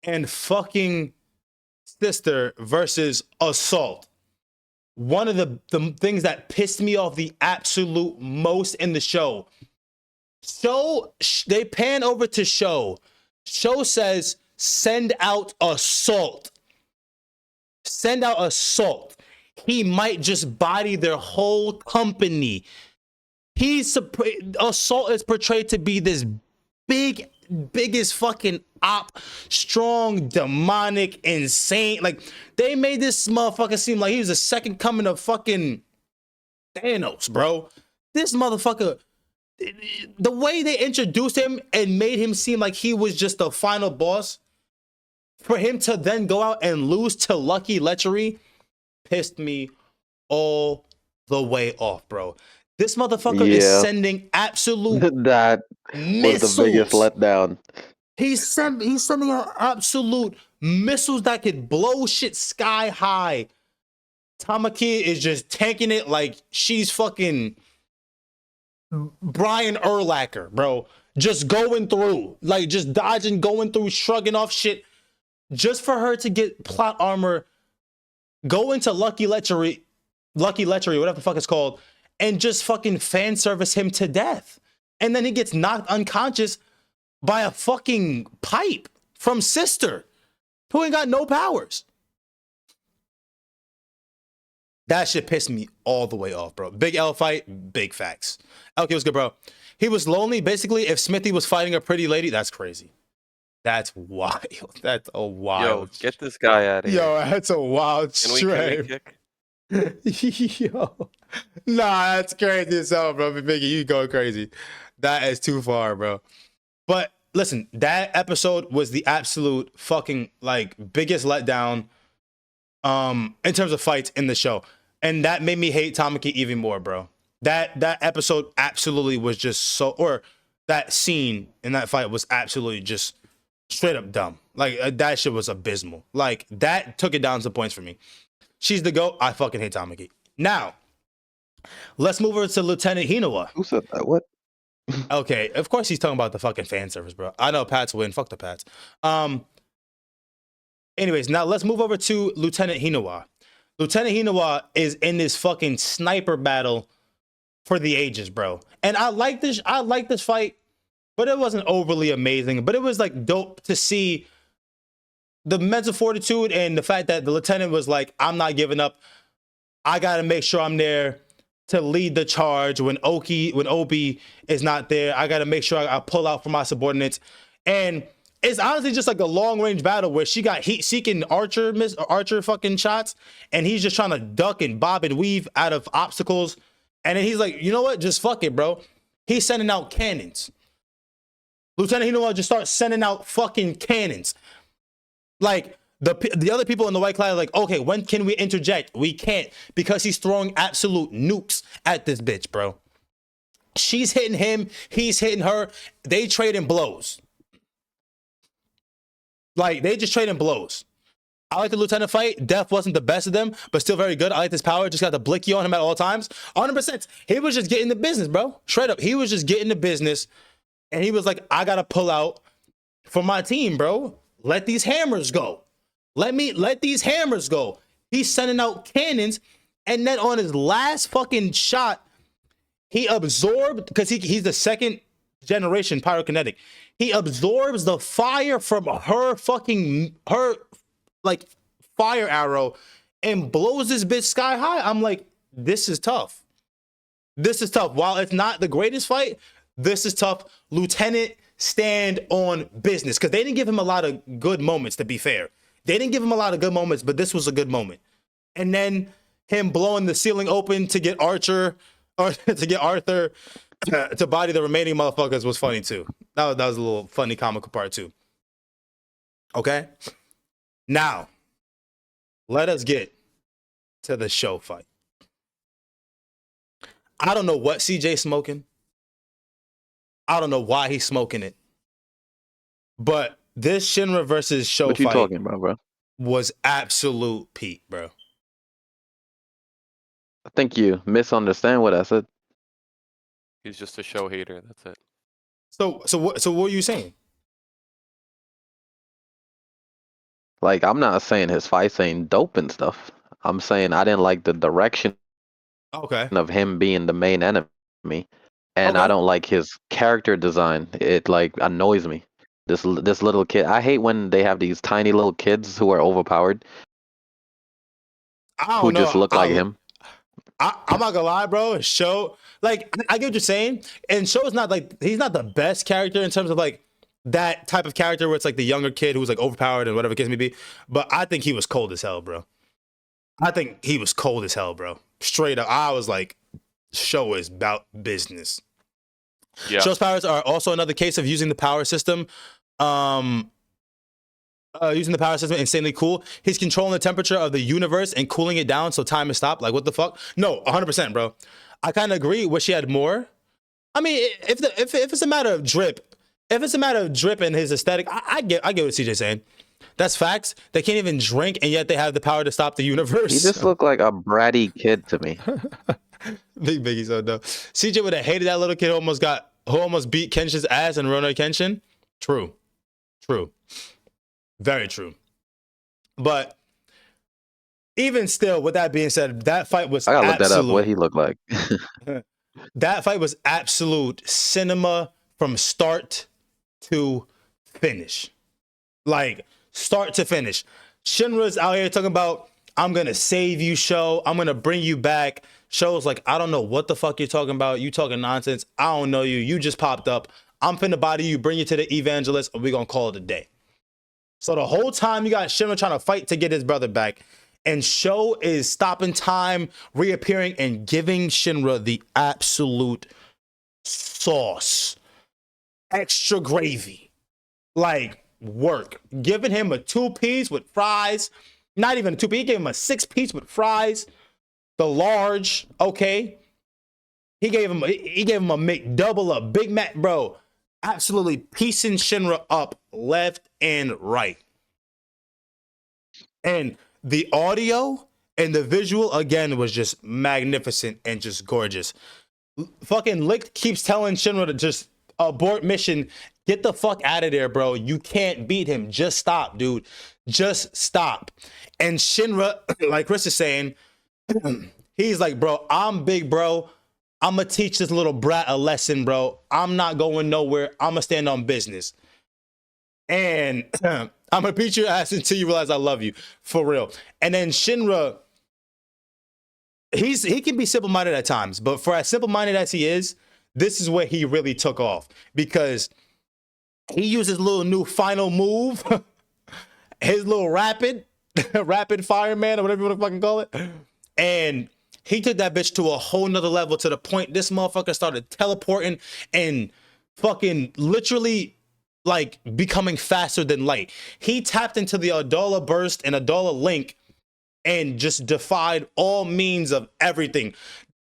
and fucking Sister versus Assault. One of the things that pissed me off the absolute most in the show. So they pan over to Show. Show says, send out Assault. send out assault, he might just body their whole company. Assault is portrayed to be this biggest fucking op, strong, demonic, insane. Like, they made this motherfucker seem like he was the second coming of fucking Thanos, bro. This motherfucker, the way they introduced him and made him seem like he was just the final boss, for him to then go out and lose to Lucky Lechery pissed me all the way off, bro. This motherfucker is Yeah. sending absolute That was the biggest missiles. letdown. He's sending out absolute missiles that could blow shit sky high. Tamaki is just tanking it like she's fucking Brian Urlacher, bro. Just going through, like just dodging, going through, shrugging off shit. Just for her to get plot armor, go into Lucky Lechery, whatever the fuck it's called, and just fucking fan service him to death. And then he gets knocked unconscious by a fucking pipe from Sister, who ain't got no powers. That shit pissed me all the way off, bro. Big L fight, big facts. Okay, what's good, bro? He was lonely. Basically, if Smithy was fighting a pretty lady, that's crazy. That's wild. That's a wild. Yo, get this guy out of here. Yo, that's a wild Can we stream. kick? Yo, nah, that's crazy as hell, bro. Biggie, you going crazy. That is too far, bro. But listen, that episode was the absolute fucking like biggest letdown in terms of fights in the show. And that made me hate Tamaki even more, bro. That episode absolutely was just so, or that scene in that fight was absolutely just straight up dumb. Like that shit was abysmal. Like that took it down some points for me. She's the GOAT. I fucking hate Tamaki. Now, let's move over to Lieutenant Hinawa. Who said that? What? Okay, of course he's talking about the fucking fan service, bro. I know Pats win. Fuck the Pats. Anyways, now let's move over to Lieutenant Hinawa. Lieutenant Hinawa is in this fucking sniper battle for the ages, bro. And I like this fight, but it wasn't overly amazing. But it was like dope to see the mental fortitude and the fact that the lieutenant was like, I'm not giving up. I gotta make sure I'm there to lead the charge when Obi is not there. I gotta make sure I pull out for my subordinates. And it's honestly just like a long range battle where she got heat seeking archer fucking shots, and he's just trying to duck and bob and weave out of obstacles. And then he's like, you know what? Just fuck it, bro. He's sending out cannons. Lieutenant Hinawa just starts sending out fucking cannons. Like the other people in the white cloud are like, okay, when can we interject? We can't, because he's throwing absolute nukes at this bitch, bro. She's hitting him, he's hitting her. They trading blows. Like they just trading blows. I like the lieutenant fight. Death wasn't the best of them, but still very good. I like this power. Just got the blicky on him at all times. 100%. He was just getting the business, bro. Straight up. He was just getting the business. And he was like, I gotta pull out for my team, bro. Let these hammers go. Let these hammers go. He's sending out cannons. And then on his last fucking shot, he absorbed, because he's the second generation pyrokinetic. He absorbs the fire from her like fire arrow and blows this bitch sky high. I'm like, this is tough. This is tough. While it's not the greatest fight, this is tough. Lieutenant, stand on business, because they didn't give him a lot of good moments, to be fair. They didn't give him a lot of good moments, but this was a good moment. And then him blowing the ceiling open to get Archer, or to get Arthur to body the remaining motherfuckers was funny too. That was a little funny comical part too. Okay? Now, let us get to the show fight. I don't know what CJ's smoking. I don't know why he's smoking it. But this Shinra versus show What you fight talking about, bro? was absolute peak, bro. I think you misunderstand what I said. He's just a show hater. That's it. So what were you saying? Like, I'm not saying his fights ain't dope and stuff. I'm saying I didn't like the direction Okay. of him being the main enemy. And I Okay. don't like his character design. It like annoys me. This little kid. I hate when they have these tiny little kids who are overpowered. I who don't just know. look like him. I'm not gonna lie, bro. Show, like, I get what you're saying, and Show's not like, he's not the best character in terms of like that type of character where it's like the younger kid who's like overpowered and whatever the case may be. But I think he was cold as hell, bro. I think he was cold as hell, bro. Straight up, I was like, Show is about business. Yeah. Show's powers are also another case of using the power system. Using the power system insanely cool. He's controlling the temperature of the universe and cooling it down so time is stopped. Like, what the fuck? No, 100%, bro. I kind of agree. Wish he had more. I mean, if it's a matter of drip, if it's a matter of drip and his aesthetic, I get what CJ's saying. That's facts. They can't even drink, and yet they have the power to stop the universe. He just looked like a bratty kid to me. Big Biggie, so dope. CJ would have hated that little kid who almost beat Kenshin's ass in Rurouni Kenshin. True. Very true. But even still, with that being said, that fight was I gotta look absolute. that up. What he looked like. That fight was absolute cinema from start to finish. Like, start to finish. Shinra's out here talking about, I'm gonna save you, Sho. I'm gonna bring you back. Sho's like, I don't know what the fuck you're talking about. You talking nonsense. I don't know you. You just popped up. I'm finna body you, bring you to the evangelist, and we're gonna call it a day. So the whole time you got Shinra trying to fight to get his brother back, and Sho is stopping time, reappearing, and giving Shinra the absolute sauce. Extra gravy. Like, work. Giving him a 2-piece with fries. Not even a 2-piece. He gave him a 6-piece with fries. The large, okay. He gave him a McDouble, a Big Mac, bro. Absolutely piecing Shinra up left and right. And the audio and the visual, again, was just magnificent and just gorgeous. Fucking Licht keeps telling Shinra to just abort mission. Get the fuck out of there, bro. You can't beat him. Just stop, dude. Just stop. And Shinra, like Chris is saying, he's like, bro, I'm big, bro. I'm gonna teach this little brat a lesson, bro. I'm not going nowhere. I'm gonna stand on business. And I'm gonna beat your ass until you realize I love you. For real. And then Shinra, he can be simple-minded at times, but for as simple-minded as he is, this is where he really took off. Because he used his little new final move, his little rapid fireman, or whatever you want to fucking call it. And he took that bitch to a whole nother level, to the point this motherfucker started teleporting and fucking literally like becoming faster than light. He tapped into the Adala burst and Adala link and just defied all means of everything.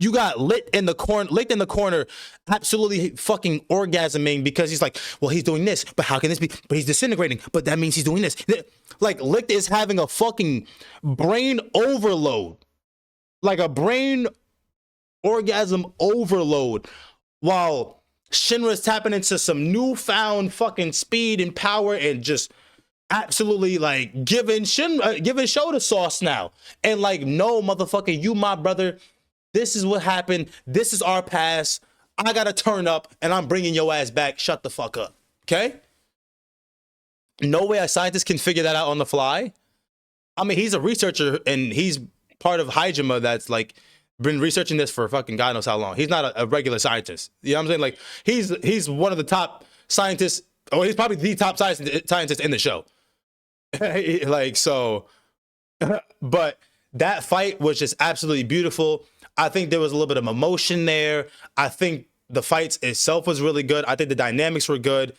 You got Licht in the corner, absolutely fucking orgasming because he's like, well, he's doing this, but how can this be? But he's disintegrating, but that means he's doing this. Like, Licht is having a fucking brain overload. Like a brain orgasm overload, while Shinra's tapping into some newfound fucking speed and power and just absolutely like giving Sho the sauce now. And like, no, motherfucker, you my brother. This is what happened. This is our past. I gotta turn up and I'm bringing your ass back. Shut the fuck up. Okay? No way a scientist can figure that out on the fly. I mean, he's a researcher and he's part of Hajima that's like been researching this for fucking God knows how long. He's not a regular scientist. You know what I'm saying? Like, he's one of the top scientists, or he's probably the top scientist in the show. Like, so, but that fight was just absolutely beautiful. I think there was a little bit of emotion there. I think the fights itself was really good. I think the dynamics were good.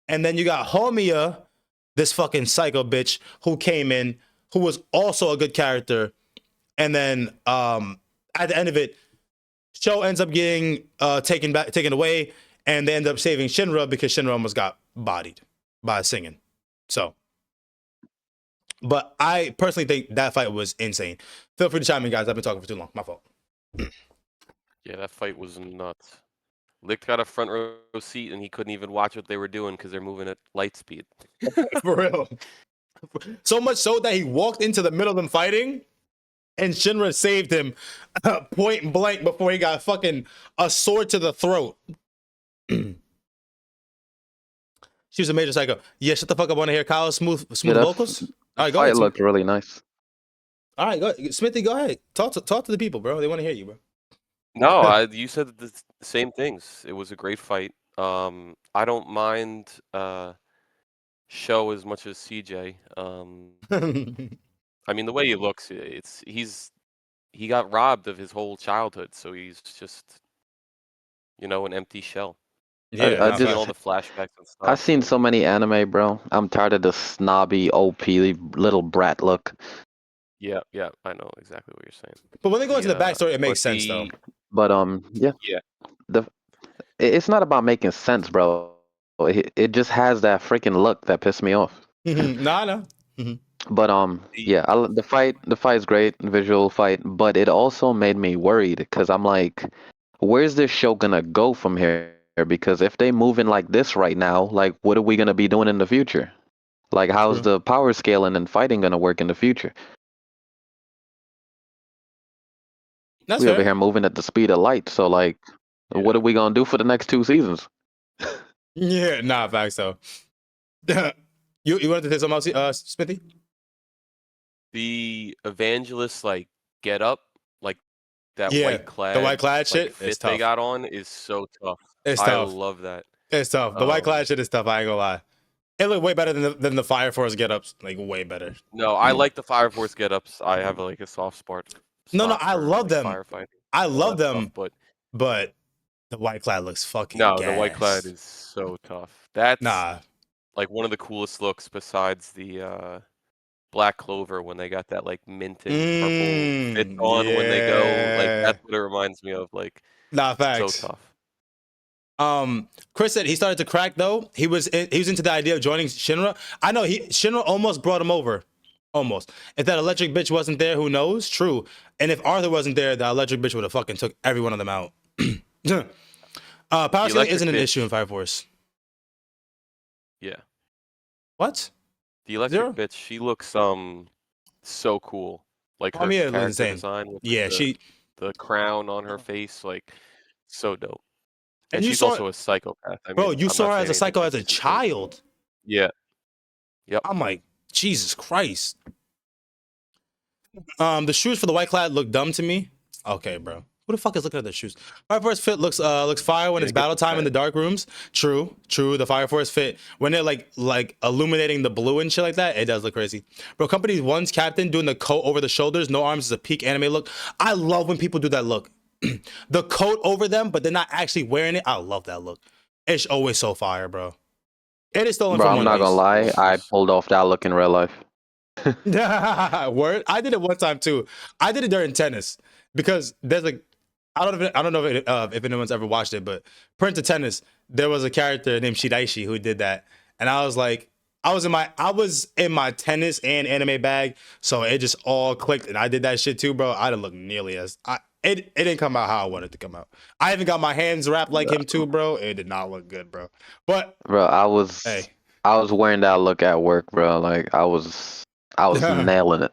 And then you got Homiya, this fucking psycho bitch who came in, who was also a good character. And then at the end of it, Sho ends up getting taken away, and they end up saving Shinra because Shinra almost got bodied by singing. So, but I personally think that fight was insane. Feel free to chime in, guys. I've been talking for too long. My fault. Yeah, that fight was nuts. Licht got a front row seat, and he couldn't even watch what they were doing because they're moving at light speed. For real. So much so that he walked into the middle of them fighting, and Shinra saved him point blank before he got fucking a sword to the throat. She was a major psycho. Yeah, shut the fuck up. I want to hear Kyle's smooth vocals. All right, go ahead. It looked really nice. All right, go Smithy. Go ahead. Talk to the people, bro. They want to hear you, bro. No, you said the same things. It was a great fight. I don't mind Show as much as CJ. I mean, the way he looks, he got robbed of his whole childhood, so he's just, an empty shell. Yeah, I And not seeing bad. all just the flashbacks and I've stuff, seen so and many anime, bro. I'm tired of the snobby OP little brat look. yeah, I know exactly what you're saying. But when they go into the backstory, it But makes sense though. But yeah, yeah, the it's not about making sense, bro. It just has that freaking look that pissed me off. Nah, no. But the yeah, the fight is great, visual fight, but it also made me worried because I'm like, where's this show gonna go from here? Because if they moving like this right now, like what are we gonna be doing in the future? Like how's True. the power scaling and fighting gonna work in the future? That's We over fair. here moving at the speed of light, so like, what Yeah. are we gonna do for the next 2 seasons? Yeah, nah, facts though. You wanted to say something else, Smithy? the evangelist get up, like that Yeah, white the white clad clad shit is fit they tough. got on is so tough. It's I tough. love that. It's tough. The white Um, clad shit is tough. I ain't gonna lie. It looked way better than the Fire Force get ups. Like way better. no, I like the Fire Force get-ups. I have a soft No, spot I for love them. firefighting, I all love that stuff. them, But but the white clad looks fucking no, the white clad gas. is so tough. That's Nah. like one of the coolest looks besides the Black Clover when they got that mint and purple fit on when they go. Like Yeah. that's what it reminds me of. Like Nah, so facts. tough. Chris said he started to crack though. He was into the idea of joining Shinra. I know Shinra almost brought him over. Almost. If that electric bitch wasn't there, who knows? True. And if Arthur wasn't there, the electric bitch would have fucking took every one of them out. Power The scaling electric isn't an bitch, issue in Fire Force. yeah. What? The electric Zero? bitch, she looks so cool. Like her Mamiya looks character insane. design with Yeah, she the crown on her face, so dope. And and you she's saw also a psychopath. I bro, mean, you I'm saw not her as saying a anything psycho as because a she's great. child. Yeah. Yep. I'm like, Jesus Christ. The shoes for the white clad look dumb to me. Okay, bro. Who the fuck is looking at the shoes? Fire Force fit looks fire when Yeah, it's get battle the time in set. the dark rooms. True. The Fire Force fit when they're like illuminating the blue and shit like that. It does look crazy, bro. Company One's captain doing the coat over the shoulders, no arms is a peak anime look. I love when people do that look. The coat over them, but they're not actually wearing it. I love that look. It's always so fire, bro. It is stolen Bro, from I'm One not gonna Piece. lie, One I Piece. pulled off that look in real life. Word. I did it one time too. I did it during tennis because there's I don't know if anyone's ever watched it, but Prince of Tennis, there was a character named Shiraishi who did that, and I was like, I was in my tennis and anime bag, so it just all clicked, and I did that shit too, bro. I didn't look nearly as it didn't come out how I wanted it to come out. I even got my hands wrapped like him too, bro. It did not look good, bro. But Bro, hey. I was wearing that look at work, bro. Like I was nailing it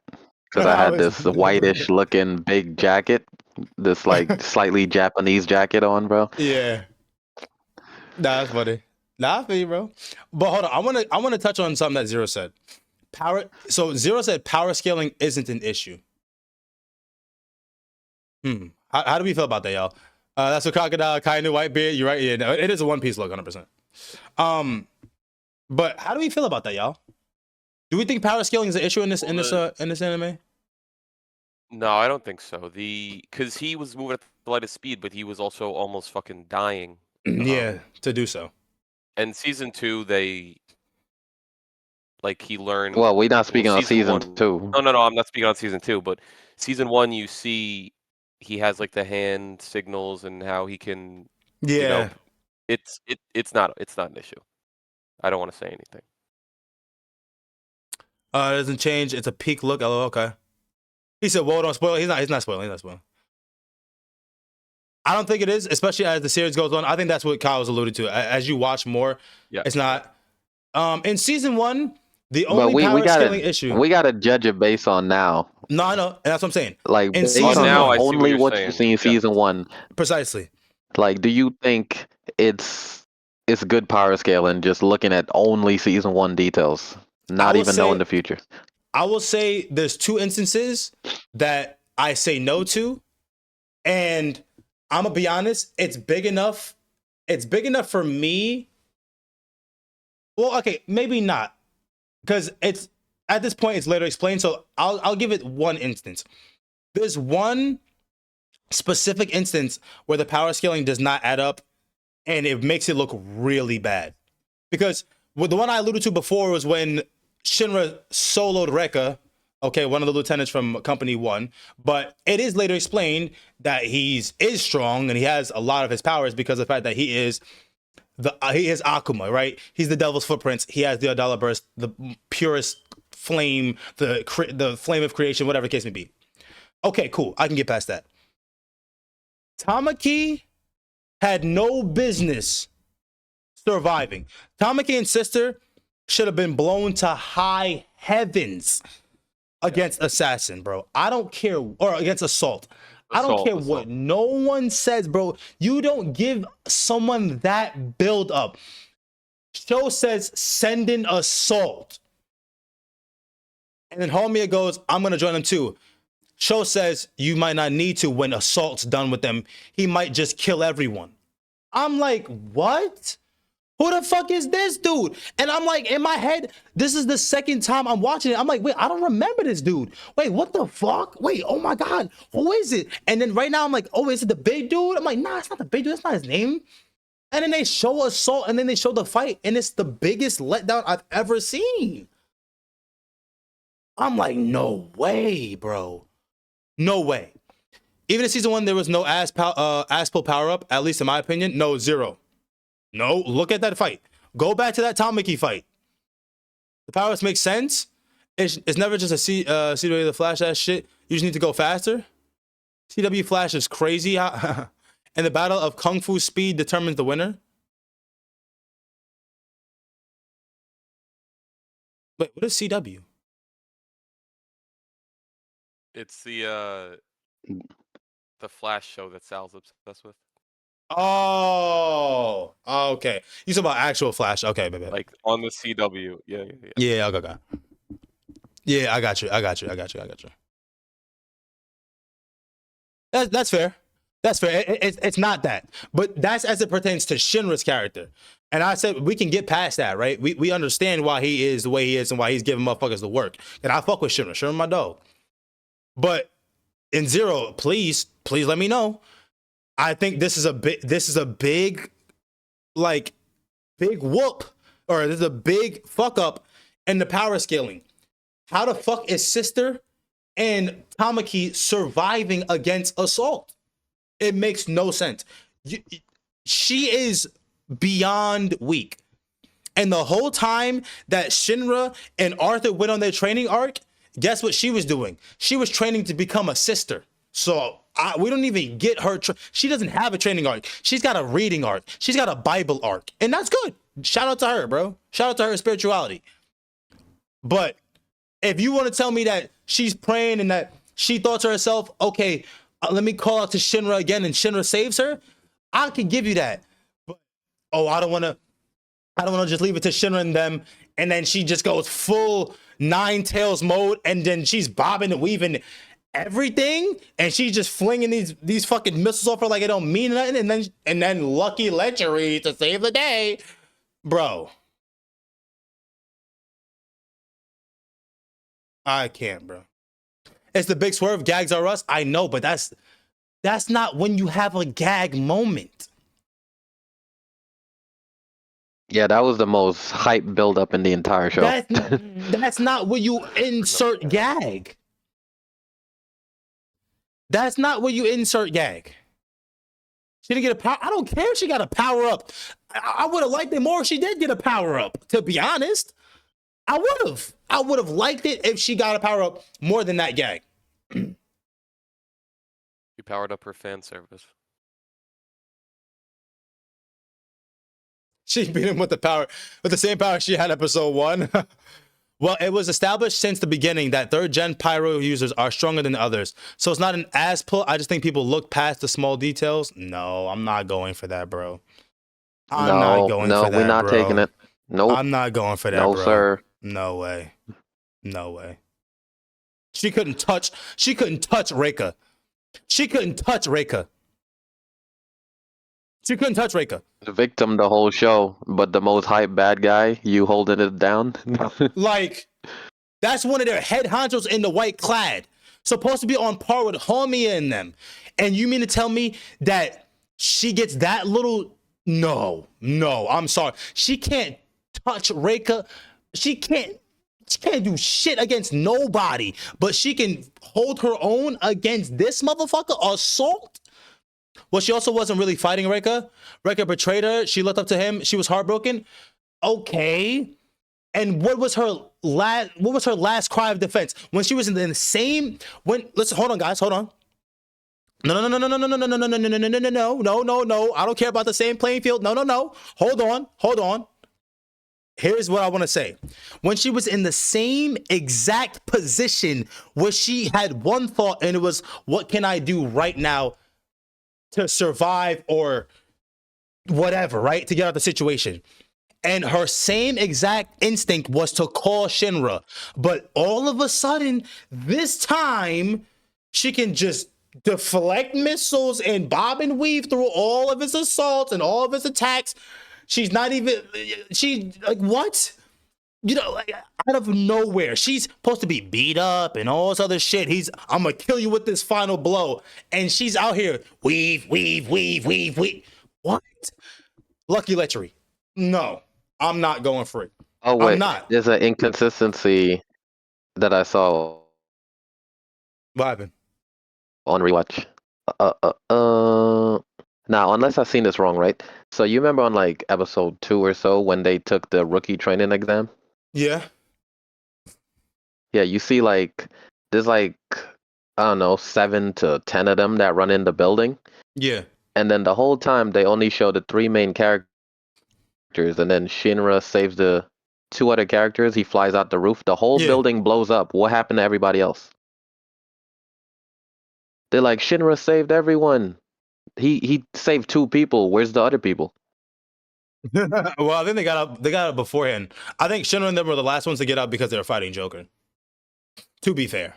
because I I had was this whitish looking big jacket, this like slightly Japanese jacket on, bro. yeah. Nah, that's funny. Nah, I feel you, bro. But hold on, I wanna touch on something that Zero said. So Zero said power scaling isn't an issue. How do we feel about that, y'all? That's a crocodile, Kainu, Whitebeard. You're right. Yeah, no, it is a One Piece look, 100%. But how do we feel about that, y'all? Do we think power scaling is an issue in this in this anime? No, I don't think so. Because he was moving at the lightest speed, but he was also almost fucking dying. Yeah, to do so. And season 2, he learned. Well, we're not Well, speaking on season season 1. two. No, I'm not speaking on season 2, but season 1, you see he has the hand signals and how he can, Yeah. it's not an issue. I don't want to say anything. It doesn't change. It's a peak look. Oh, okay. He said, "Well, don't spoil." He's not spoiling. He's not spoiling. I don't think it is, especially as the series goes on. I think that's what Kyle was alluded to. As you watch more, Yeah. it's not. In season 1, the But only we power scaling gotta issue. we gotta judge it based on now. No, I know, and that's what I'm saying. Like In based season on now I one, see what only you're what you saying. see in Yeah. season 1. precisely. Like, do you think it's good power scaling just looking at only season 1 details, not will even knowing say, the future? I will say there's 2 instances that I say no to, and I'm gonna be honest, it's big enough. It's big enough for me. Well, okay, maybe not, because it's at this point it's later explained. So I'll give it one instance. There's one specific instance where the power scaling does not add up, and it makes it look really bad. Because with the one I alluded to before was when Shinra soloed Rekka, okay, one of the lieutenants from Company 1, but it is later explained that is strong and he has a lot of his powers because of the fact that he is Akuma, right? He's the Devil's Footprints. He has the Adala Burst, the purest flame, the flame of creation, whatever the case may be. Okay, cool. I can get past that. Tamaki had no business surviving. Tamaki and sister should have been blown to high heavens against Assassin, bro. I don't care, or against Assault. I don't care what no one says, bro. You don't give someone that build up. Show says send in Assault. And then Homia goes, I'm gonna join them too. Show says you might not need to when Assault's done with them. He might just kill everyone. I'm like, what? Who the fuck is this dude? And I'm like, in my head, this is the second time I'm watching it. I'm like, wait, I don't remember this dude. Wait, what the fuck? Wait, oh my God, who is it? And then right now I'm like, oh, is it the big dude? I'm like, nah, it's not the big dude. That's not his name. And then they show Assault and then they show the fight. And it's the biggest letdown I've ever seen. I'm like, no way, bro. No way. Even in season 1, there was no ass pull power up, at least in my opinion. No, 0. No, look at that fight. Go back to that Tamaki fight. The powers make sense. It's never just a CW the Flash ass shit. You just need to go faster. CW Flash is crazy. And the battle of Kung Fu speed determines the winner. Wait, what is CW? It's the Flash show that Sal's obsessed with. Oh, okay. You talking about actual Flash? Okay, baby. Like on the CW. Yeah. Yeah, okay. Yeah, I got you. That's fair. That's fair. It's not that, but that's as it pertains to Shinra's character. And I said we can get past that, right? We understand why he is the way he is and why he's giving motherfuckers the work. And I fuck with Shinra. Shinra my dog. But in Zero, please let me know. I think this is a big whoop, or this is a big fuck up in the power scaling. How the fuck is Sister and Tamaki surviving against Assault? It makes no sense. She is beyond weak. And the whole time that Shinra and Arthur went on their training arc, guess what she was doing? She was training to become a sister. So we don't even get her. She doesn't have a training arc. She's got a reading arc. She's got a Bible arc. And that's good. Shout out to her, bro. Shout out to her spirituality. But if you want to tell me that she's praying and that she thought to herself, okay, let me call out to Shinra again and Shinra saves her, I can give you that. But, I don't want to just leave it to Shinra and them. And then she just goes full Nine Tails mode. And then she's bobbing and weaving everything, and she's just flinging these fucking missiles off her like it don't mean nothing, and then Lucky Lechery to save the day, bro. I can't, bro. It's the big swerve. Gags are us. I know, but that's not when you have a gag moment. Yeah, that was the most hype build up in the entire show. That's not where you insert gag. That's not where you insert gag. She didn't get a power. I don't care if she got a power up. I would have liked it more if she did get a power up, to be honest. I would have liked it if she got a power up more than that gag. You powered up her fan service. She beat him with the same power she had episode 1. Well, it was established since the beginning that 3rd gen pyro users are stronger than the others. So it's not an ass pull. I just think people look past the small details. No, I'm not going for that, bro. No, we're not taking it. Nope. I'm not going for that, no, bro. sir. No way. No way. She couldn't touch Reika. She couldn't touch Reika. She couldn't touch Reika. The victim the whole show, but the most hype bad guy, you holding it down. Like, that's one of their head honchos in the white clad. Supposed to be on par with Homie and them. And you mean to tell me that she gets that little? No, I'm sorry. She can't touch Reika. She can't do shit against nobody, but she can hold her own against this motherfucker. Assault? Well, she also wasn't really fighting Reika. Reika betrayed her. She looked up to him. She was heartbroken. Okay. And what was her last cry of defense when she was in the same? Listen, hold on, guys, hold on. No. I don't care about the same playing field. No. Hold on. Here's what I want to say. When she was in the same exact position where she had one thought, and it was, what can I do right now to survive or whatever, right? To get out of the situation. And her same exact instinct was to call Shinra. But all of a sudden, this time, she can just deflect missiles and bob and weave through all of his assaults and all of his attacks. She's not even, like, what? You know, like, out of nowhere. She's supposed to be beat up and all this other shit. I'm gonna kill you with this final blow. And she's out here, weave. What? Lucky Lechery. No, I'm not going for it. Oh wait, I'm not. there's an inconsistency that I saw What happened? on rewatch. Now, unless I've seen this wrong, right? So you remember on like episode 2 or so when they took the rookie training exam? Yeah. Yeah, you see like there's like, I don't know, 7 to 10 of them that run in the building. Yeah. And then the whole time they only show the 3 main characters, and then Shinra saves the 2 other characters. He flies out the roof. The whole building blows up. What happened to everybody else? They're like, Shinra saved everyone. He saved 2 people. Where's the other people? Well, I think they got up beforehand. I think Shinra and them were the last ones to get out because they were fighting Joker. To be fair.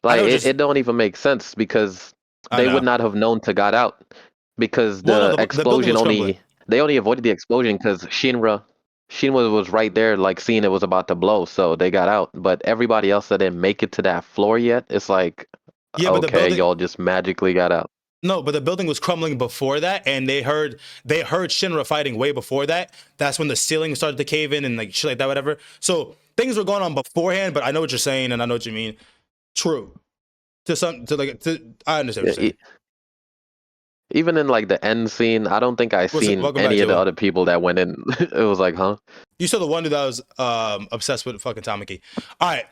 Like, it don't even make sense because they would not have known to got out because the explosion they only avoided the explosion because Shinra was right there, like seeing it was about to blow, so they got out. But everybody else that didn't make it to that floor yet, it's like, yeah, but okay, y'all just magically got out. No, but the building was crumbling before that, and they heard Shinra fighting way before that. That's when the ceiling started to cave in and like shit like that, whatever. So things were going on beforehand, but I know what you're saying and I know what you mean. True. I understand what you're saying. Even in like the end scene, I don't think I seen any of the other people that went in. It was like, huh? You saw the one dude that was obsessed with fucking Tamaki. All right.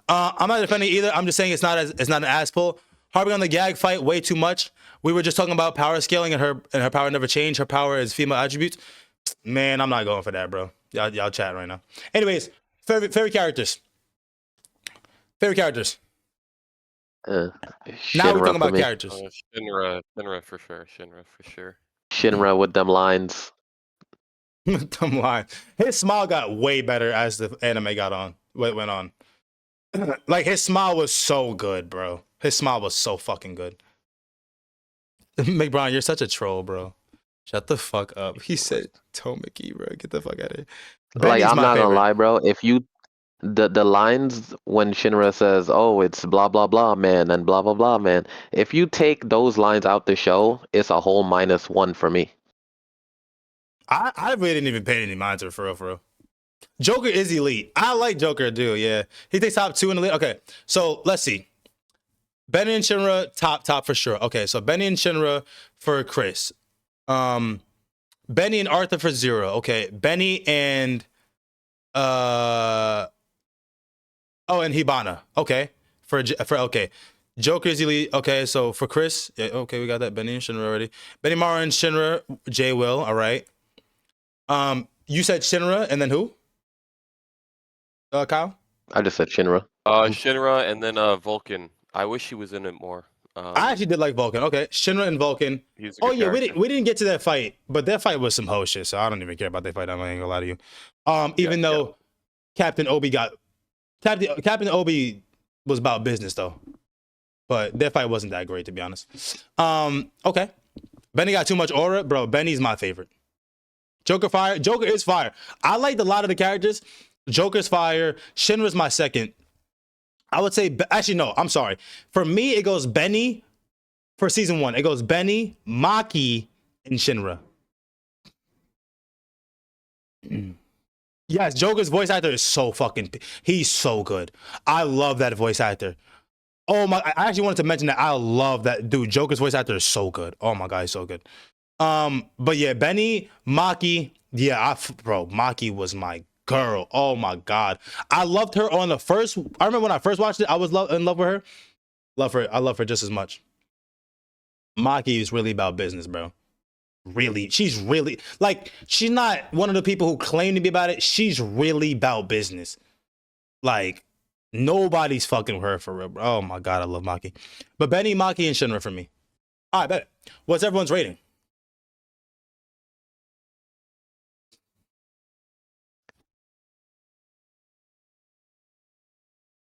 I'm not defending either. I'm just saying it's not an ass pull. Harping on the gag fight way too much. We were just talking about power scaling and her power never changed. Her power is female attributes. Man, I'm not going for that, bro. Y'all chatting right now. Anyways, favorite characters. Favorite characters. Now we're talking about characters. Shinra for sure. Shinra with them lines. Them lines. His smile got way better as the anime went on. Like, his smile was so good, bro. His smile was so fucking good. McBron, you're such a troll, bro. Shut the fuck up. He said Tomiki, bro. Get the fuck out of here. Like, I'm not gonna lie, bro. If you the lines when Shinra says, "Oh, it's blah blah blah man" and blah blah blah man, if you take those lines out the show, it's a whole -1 for me. I really didn't even pay any mind to it, for real. Joker is elite. I like Joker, dude. Yeah, he takes top 2 in the league. Okay, so let's see. Benny and Shinra top for sure. Okay, so Benny and Shinra for Chris. Benny and Arthur for Zero. Okay, Benny and and Hibana. Okay, for okay. Joker's elite. Okay, so for Chris, yeah, okay, we got that. Benny and Shinra already. Benny Mara and Shinra. Jay Will. All right. You said Shinra and then who? Kyle? I just said Shinra. Shinra and then Vulcan. I wish he was in it more. I actually did like Vulcan. Okay, Shinra and Vulcan. Oh yeah, we didn't get to that fight, but that fight was some hoe shit, so I don't even care about that fight. I'm not gonna lie to you. Even though Captain Obi was about business though, but their fight wasn't that great to be honest. Okay, Benny got too much aura, bro. Benny's my favorite. Joker fire. Joker is fire. I liked a lot of the characters. Joker's fire. Shinra's my second. I would say, actually, no, I'm sorry. For me, it goes Benny for season 1. It goes Benny, Maki, and Shinra. Yes, Joker's voice actor is so fucking, he's so good. I love that voice actor. Oh my, I actually wanted to mention that I love that dude. Joker's voice actor is so good. Oh my God, he's so good. But yeah, Benny, Maki, yeah, bro, Maki was my girl. Oh my God. I loved her on the first, I remember when I first watched it, I was in love with her. Love her, I love her just as much. Maki is really about business, bro. Really, she's really, like, she's not one of the people who claim to be about it. She's really about business. Like, nobody's fucking with her for real, bro. Oh my God, I love Maki. But Benny, Maki, and Shinra for me. All right, bet. What's everyone's rating?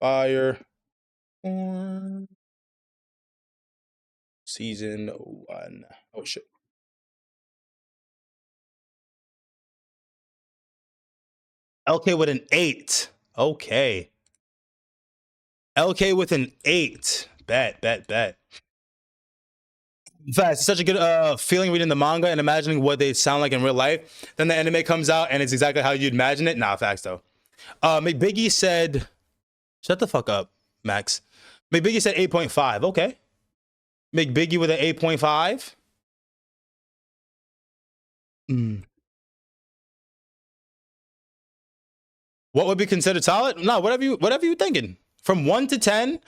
Fire. Season 1. Oh shit. LK with an 8. Okay. LK with an 8. Bet. In fact, it's such a good feeling reading the manga and imagining what they sound like in real life. Then the anime comes out and it's exactly how you'd imagine it. Nah, facts though. McBiggie said, shut the fuck up, Max. McBiggie said 8.5. Okay. McBiggie with an 8.5. What would be considered solid? No, whatever you thinking. From 1 to 10,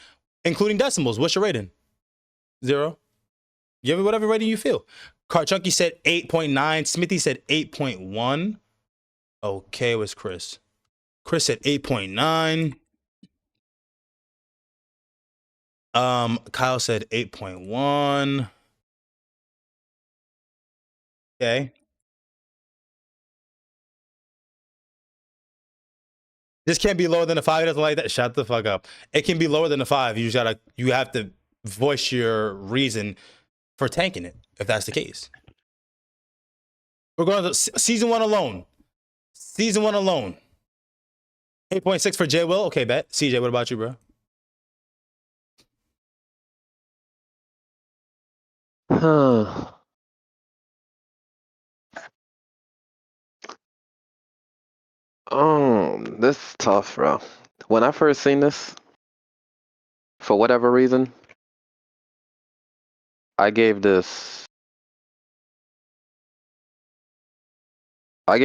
including decimals. What's your rating? 0. Give it whatever rating you feel. Carchunky said 8.9. Smithy said 8.1. Okay, what's Chris? Chris said 8.9. Kyle said 8.1. Okay. This can't be lower than a 5. It doesn't like that. Shut the fuck up. It can be lower than a 5. You have to voice your reason for tanking it, if that's the case. We're going to season 1 alone. Season 1 alone. 8.6 for J Will. Okay, bet. CJ, what about you, bro? This is tough, bro. When I first seen this, for whatever reason, I gave this like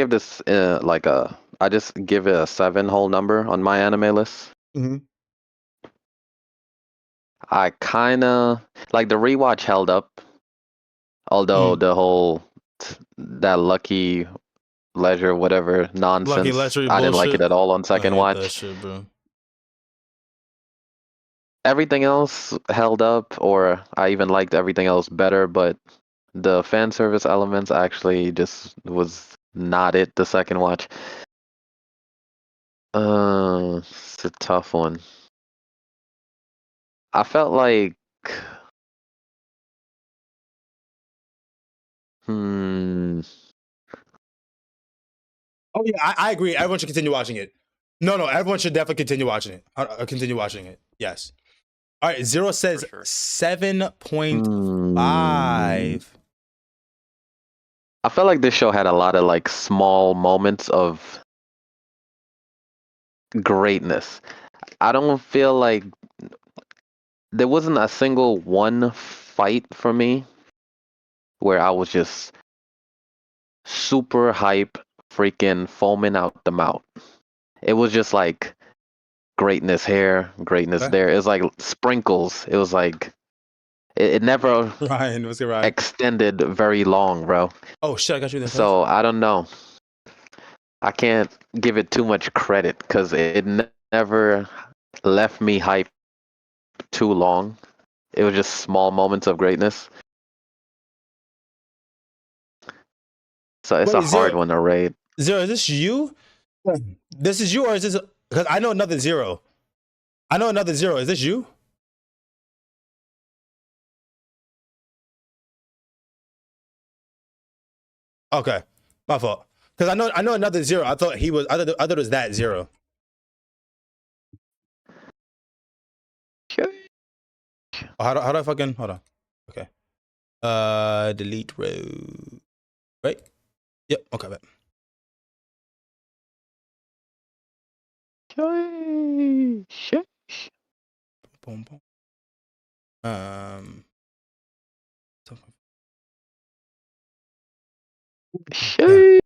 I just give it a 7 whole number on my anime list. Mm-hmm. I kind of like the rewatch held up, although the whole that Lucky Leisure whatever nonsense, Leisure I didn't like bullshit. it at all on second I hate watch. that shit, bro. Everything else held up, or I even liked everything else better, but the fan service elements actually just was not it the second watch. It's a tough one. I felt like Oh yeah, I agree. Everyone should continue watching it. No, everyone should definitely continue watching it. Continue watching it. Yes. All right. Zero says sure. 7.5. I felt like this show had a lot of like small moments of greatness. I don't feel like there wasn't a single one fight for me where I was just super hype, freaking foaming out the mouth. It was just like greatness here, greatness there. It was like sprinkles. It was like it never Ryan, what's good, Ryan? extended very long, bro. Oh shit, I got you there. So I don't know. I can't give it too much credit because it never left me hype too long. It was just small moments of greatness. So it's a hard one to rate. Zero, is this you? This is you, or is this? Because I know another zero. I know another zero. Is this you? Okay, my fault. Because I know another zero. I thought he was. I thought it was that zero. Oh, how do I fucking hold on? Okay. Delete row. Right. Yep. Okay. Bet. Boom, boom. Yeah.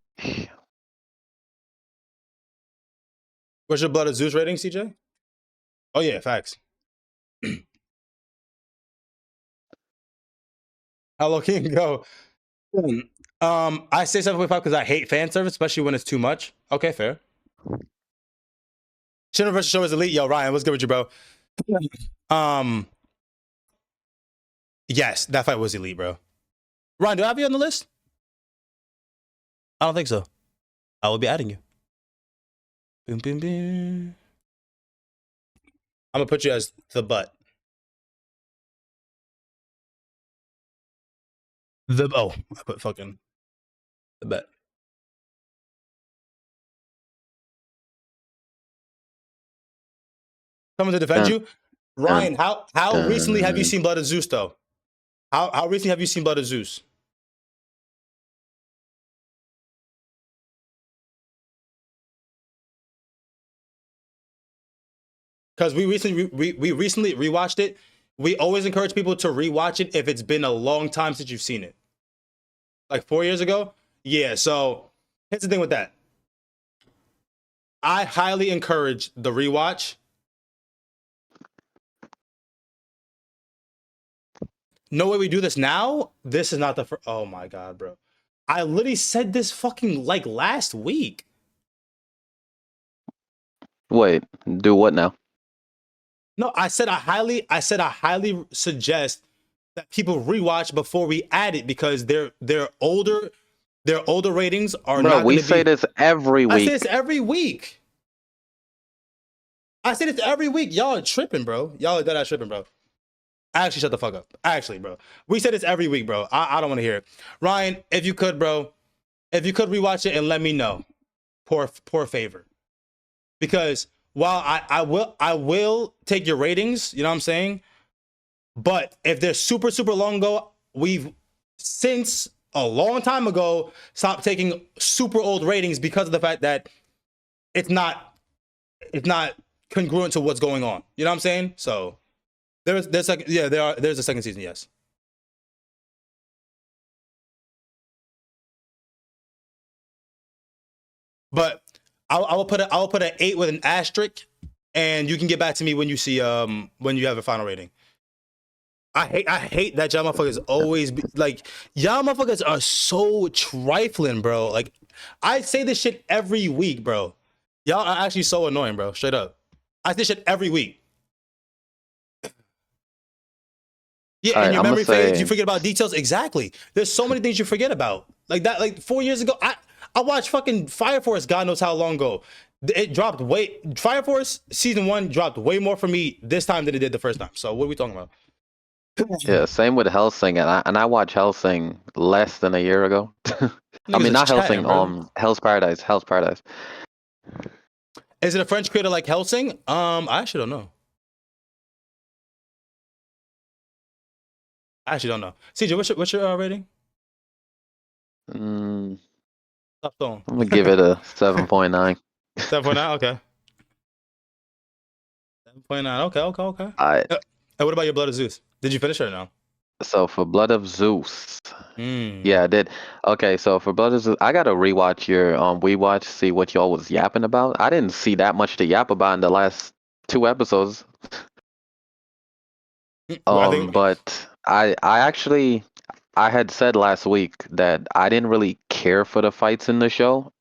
What's your Blood of Zeus rating, CJ? Oh yeah, facts. How low can you go? I say 7.5 because I hate fan service, especially when it's too much. Okay, fair. Shinra versus Show is elite. Yo, Ryan, what's good with you, bro? Yes, that fight was elite, bro. Ryan, do I have you on the list? I don't think so. I will be adding you. Boom, boom, boom. I'm gonna put you as the butt. I put fucking the bet. Someone to defend you, Ryan. How recently have you seen Blood of Zeus though? How recently have you seen Blood of Zeus? Because we recently rewatched it. We always encourage people to rewatch it if it's been a long time since you've seen it. Like 4 years ago? Yeah, so here's the thing with that. I highly encourage the rewatch. No way we do this now? This is not the first. Oh my God, bro. I literally said this fucking like last week. Wait, do what now? No, I said I highly suggest that people rewatch before we add it because their older ratings are Bro, not going we to say be. this every I say week. this every week. I say this every week. Y'all are tripping, bro. Y'all are dead ass tripping, bro. Actually, shut the fuck up. Actually, bro. We say this every week, bro. I don't want to hear it. Ryan, if you could, bro, if you could rewatch it and let me know. Poor favor. Because while I will take your ratings, you know what I'm saying? But if they're super, super long ago, we've since a long time ago stopped taking super old ratings because of the fact that it's not congruent to what's going on. You know what I'm saying? So there's there's a second season, yes. But I will put an 8 with an asterisk, and you can get back to me when you see when you have a final rating. I hate that y'all motherfuckers always be like, y'all motherfuckers are so trifling, bro. Like I say this shit every week, bro. Y'all are actually so annoying, bro. Straight up. I say shit every week. Yeah, All and right, your I'm gonna memory fades. You say forget about details. Exactly. There's so many things you forget about. Like that. Like 4 years ago, I watched fucking Fire Force. God knows how long ago. It dropped way. Fire Force season 1 dropped way more for me this time than it did the first time. So what are we talking about? yeah, same with Hellsing, and I watched Hellsing less than a year ago. I Niggas mean, is not chatting, Hellsing, bro. Hell's Paradise, Hell's Paradise. Is it a French creator like Helsing? I actually don't know. I actually don't know. CJ, what's your rating? Mm, Stop throwing. I'm gonna give it a 7.9. 7.9. Okay. 7.9. Okay. I And what about your Blood of Zeus? Did you finish it or no? So for Blood of Zeus, Mm. yeah, I did. Okay, so for Blood of Zeus, I gotta rewatch your WeWatch, see what y'all was yapping about. I didn't see that much to yap about in the last 2 episodes. I think. But I actually I had said last week that I didn't really care for the fights in the show.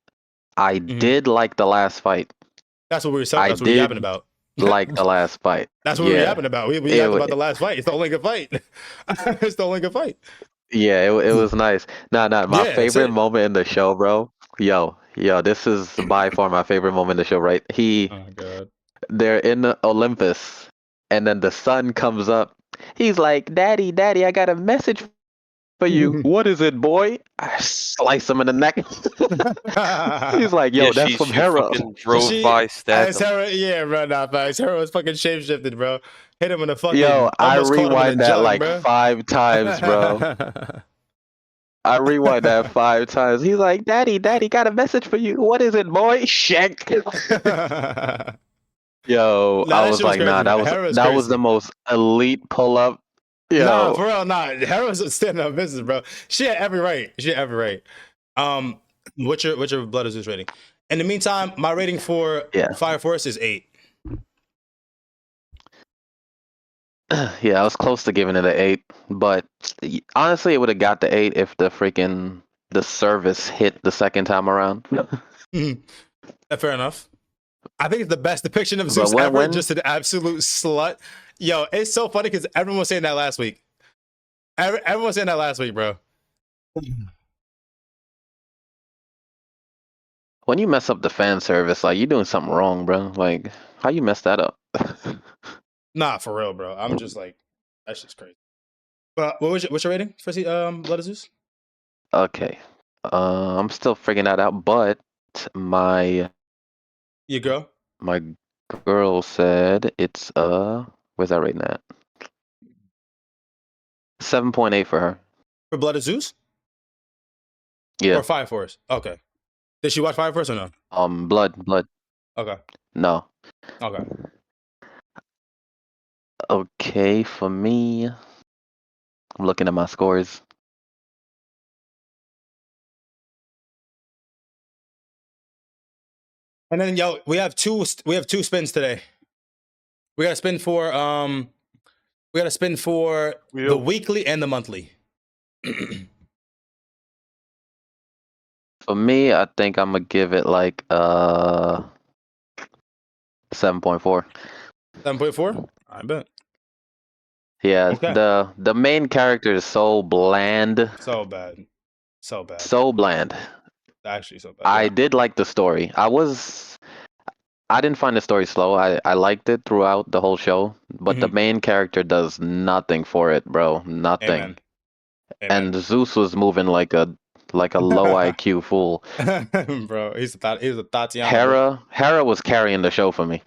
I Mhm. did like the last fight. That's what we were. I That's what we were yapping did about. like the last fight. That's what we were Yeah. yapping about. We It, yapped wa- about the last fight. It's the only good fight. It's the only good fight. yeah, it was nice. Nah, my Yeah, that's favorite it. moment in the show, bro. Yo, Yo, this is by far my favorite moment in the show, right? Oh my god. They're in Olympus, and then the sun comes up. He's like, "Daddy, Daddy, I got a message for you. What is it, boy?" I slice him in the neck. He's like, Yeah, "Yo, that's from she Hera." fucking drove She, by, stabbed as him. Hera, yeah, bro, nah, facts. Hera was fucking shapeshifted, bro. Hit him in the Yo, fucking, I almost caught him in a rewind that jug, like bro. 5 times, bro. I rewind that 5 times. He's like, "Daddy, Daddy, got a message for you. What is it, boy?" Shank. Yo, Nah, I that was shit was like, nah, crazy, that man. was Hera was that was the crazy. most elite pull up. Nah, Yo, for real, nah. Hera's a stand-up business, bro. She had every right. She had every right. Um, what's your blood is this rating? In the meantime, my rating for yeah. Fire Force is 8. Yeah, I was close to giving it an 8, but honestly, it would have got the 8 if the service hit the second time around. Fair enough. I think it's the best depiction of But Zeus when ever. when Just an absolute slut. Yo, it's so funny because everyone was saying that last week. Everyone was saying that last week, bro. when you mess up the fan service, like you're doing something wrong, bro. Like how you mess that up? Nah, for real, bro. I'm just like, that's just crazy. But what's your rating for Blood of Zeus? Okay, I'm still figuring that out, but my Your girl my girl said it's where's that rating at? 7.8 for her. for Blood of Zeus Yeah. or Fire Force? Okay. Did she watch Fire Force or no? Blood. Okay. No. Okay. Okay, for me, I'm looking at my scores. And then yo, we have two spins today. We got to spin for the weekly and the monthly. For me, I think I'm gonna give it like 7.4. 7.4. I bet. Yeah, Okay. the main character is so bland, So bad. So bad. so bland. Actually, so bad. I Yeah. did like the story. I didn't find the story slow. I liked it throughout the whole show, but the Mm-hmm. main character does nothing for it, bro. Nothing. Amen. Amen. And Zeus was moving like a low IQ fool. Bro, he was a Tatiana, bro. Hera was carrying the show for me.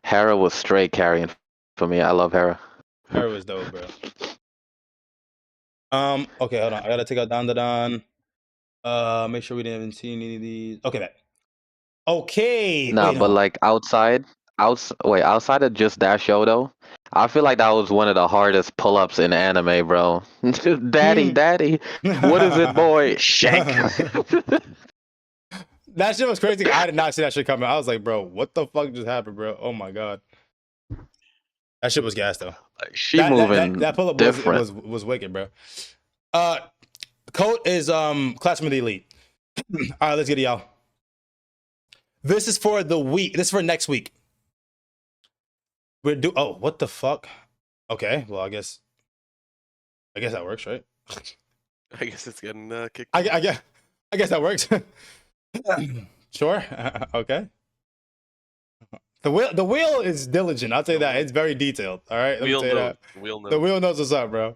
Hera was straight carrying for me. I love Hera. Her was dope, bro. Okay, hold on. I gotta take out Don. Make sure we didn't even see any of these. Okay, that. Okay, Nah, wait, but no. like outside of just that show though, I feel like that was one of the hardest pull-ups in anime, bro. Daddy, daddy, what is it, boy? Shank. That shit was crazy. I did not see that shit coming. I was like, bro, what the fuck just happened, bro? Oh my god, that shit was gas though. Like, she That moving pull up different. was wicked, bro. Coat is Classroom of the Elite. All right, let's get it, y'all. This is for the week. This is for next week. Oh, what the fuck? Okay, well, I guess that works, right? I guess it's getting kicked. I guess that works. Sure. Okay. The wheel is diligent. I'll tell you that. It's very detailed. All right. Let me Wheel tell you knows. that. Wheel knows. The wheel knows what's up, bro.